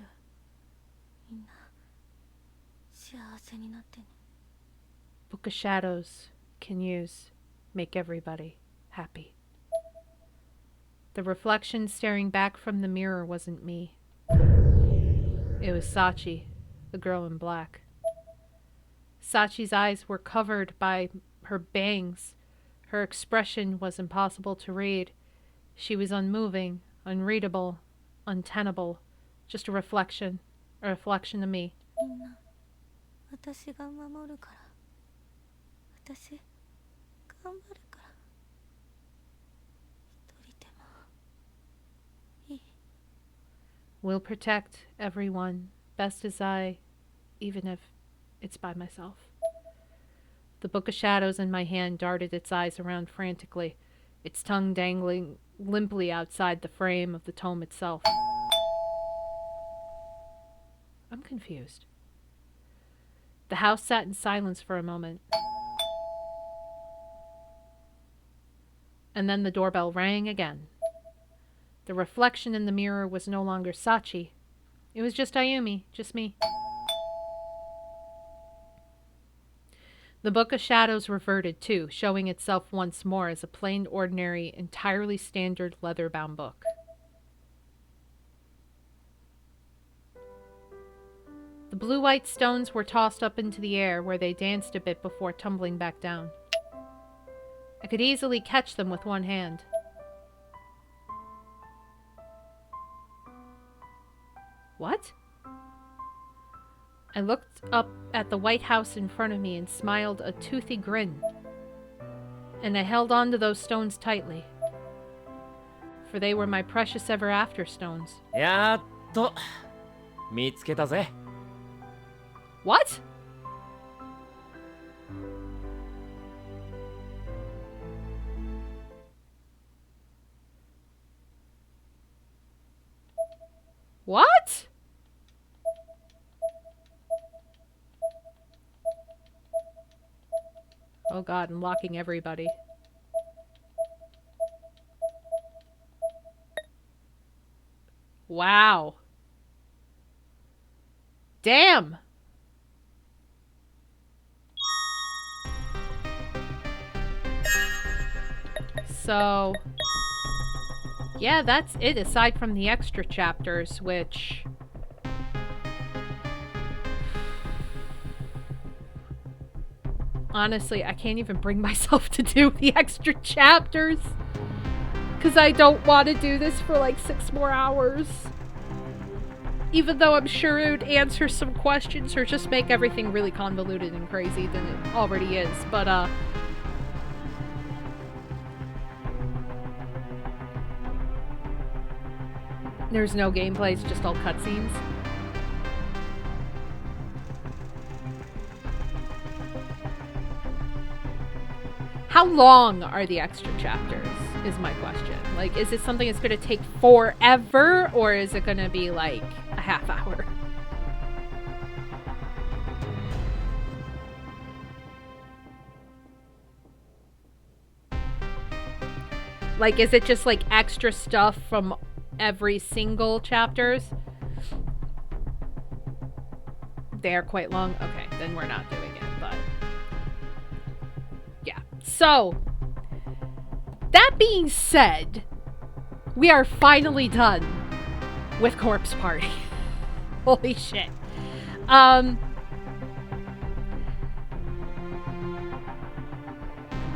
みんな幸せになってね。 Book of Shadows can use, make everybody happy. The reflection staring back from the mirror wasn't me. It was Sachi, the girl in black. Sachi's eyes were covered by her bangs. Her expression was impossible to read. She was unmoving, unreadable, untenable. Just a reflection of me. みんな私が守るから。私頑張るから。一人でもいい。 Will protect everyone, best as I, even if it's by myself. The Book of Shadows in my hand darted its eyes around frantically, its tongue dangling limply outside the frame of the tome itself. I'm confused. The house sat in silence for a moment. And then the doorbell rang again. The reflection in the mirror was no longer Sachi. It was just Ayumi, just me. The Book of Shadows reverted too, showing itself once more as a plain, ordinary, entirely standard leather-bound book. The blue-white stones were tossed up into the air, where they danced a bit before tumbling back down. I could easily catch them with one hand. What? I looked up at the White House in front of me and smiled a toothy grin. And I held on to those stones tightly, for they were my precious ever after stones. やっと見つけたぜ。 What? What? Oh god, unlocking everybody. Wow. Damn! So, yeah, that's it, aside from the extra chapters, which... Honestly, I can't even bring myself to do the extra chapters. Because I don't want to do this for like 6 more hours. Even though I'm sure it would answer some questions or just make everything really convoluted and crazy than it already is. But, there's no gameplay, it's just all cutscenes. How long are the extra chapters, is my question. Like, is it something that's going to take forever, or is it going to be, like, a half hour? Like, is it just, like, extra stuff from every single chapters? They're quite long? Okay, then we're not doing it, but... yeah. So, that being said, we are finally done with Corpse Party. Holy shit.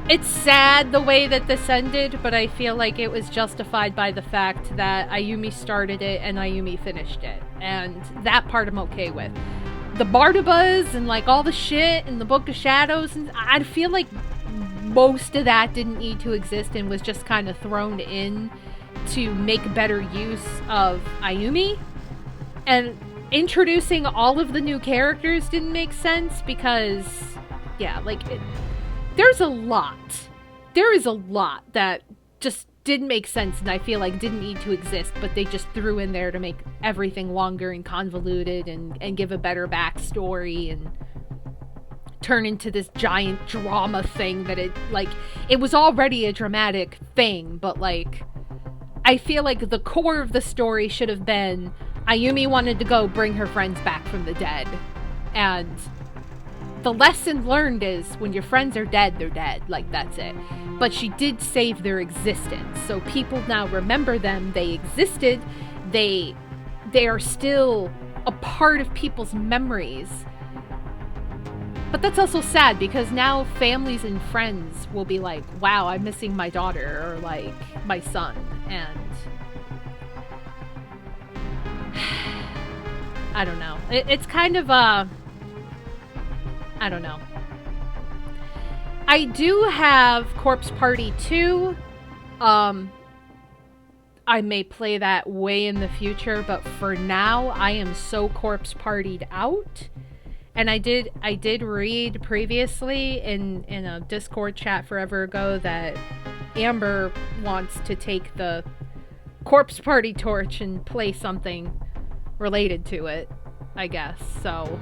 It's sad the way that this ended, but I feel like it was justified by the fact that Ayumi started it and Ayumi finished it. And that part I'm okay with. The Barnabas and like all the shit in the Book of Shadows, and I feel like most of that didn't need to exist and was just kind of thrown in to make better use of Ayumi. And introducing all of the new characters didn't make sense because, yeah, like, there's a lot. There is a lot that just didn't make sense and I feel like didn't need to exist, but they just threw in there to make everything longer and convoluted and give a better backstory and turn into this giant drama thing that it was already a dramatic thing, but like, I feel like the core of the story should have been Ayumi wanted to go bring her friends back from the dead, and the lesson learned is when your friends are dead, they're dead. Like, that's it. But she did save their existence. So people now remember them. They existed. They are still a part of people's memories. But that's also sad because now families and friends will be like, wow, I'm missing my daughter or like my son. And I don't know. It's kind of I don't know. I do have Corpse Party 2. I may play that way in the future, but for now, I am so Corpse Partied out. And I did read previously in a Discord chat forever ago that Amber wants to take the Corpse Party torch and play something related to it, I guess. So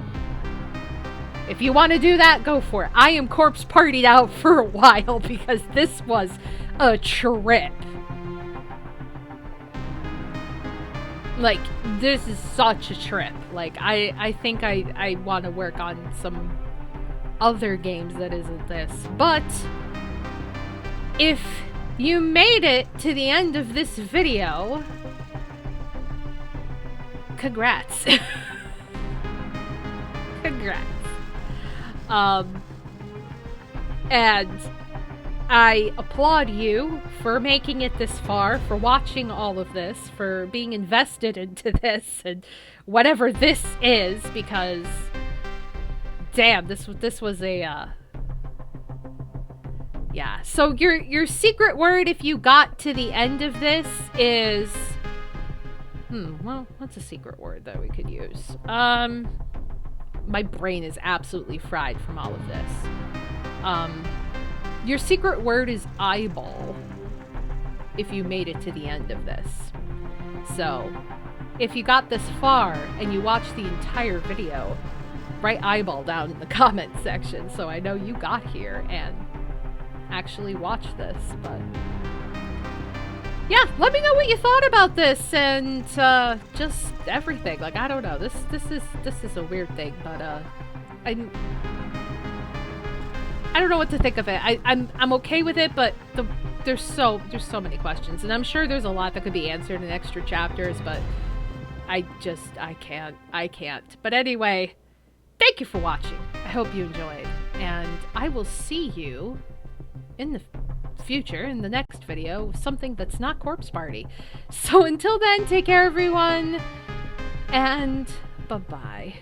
if you want to do that, go for it. I am Corpse Partied out for a while because this was a trip. Like, this is such a trip. Like, I think I want to work on some other games that isn't this. But if you made it to the end of this video, congrats. Congrats. And I applaud you for making it this far, for watching all of this, for being invested into this and whatever this is, because damn, this was a yeah. So your secret word, if you got to the end of this, is well, what's a secret word that we could use? My brain is absolutely fried from all of this. Your secret word is eyeball, if you made it to the end of this. So, if you got this far and you watched the entire video, write eyeball down in the comments section so I know you got here and actually watched this. But yeah, let me know what you thought about this and just everything. Like, I don't know. This is a weird thing, but I don't know what to think of it. I'm okay with it, but there's so many questions, and I'm sure there's a lot that could be answered in extra chapters, but I can't. But anyway, thank you for watching. I hope you enjoyed, and I will see you in the future in the next video with something that's not Corpse Party. So until then, take care everyone, and bye-bye.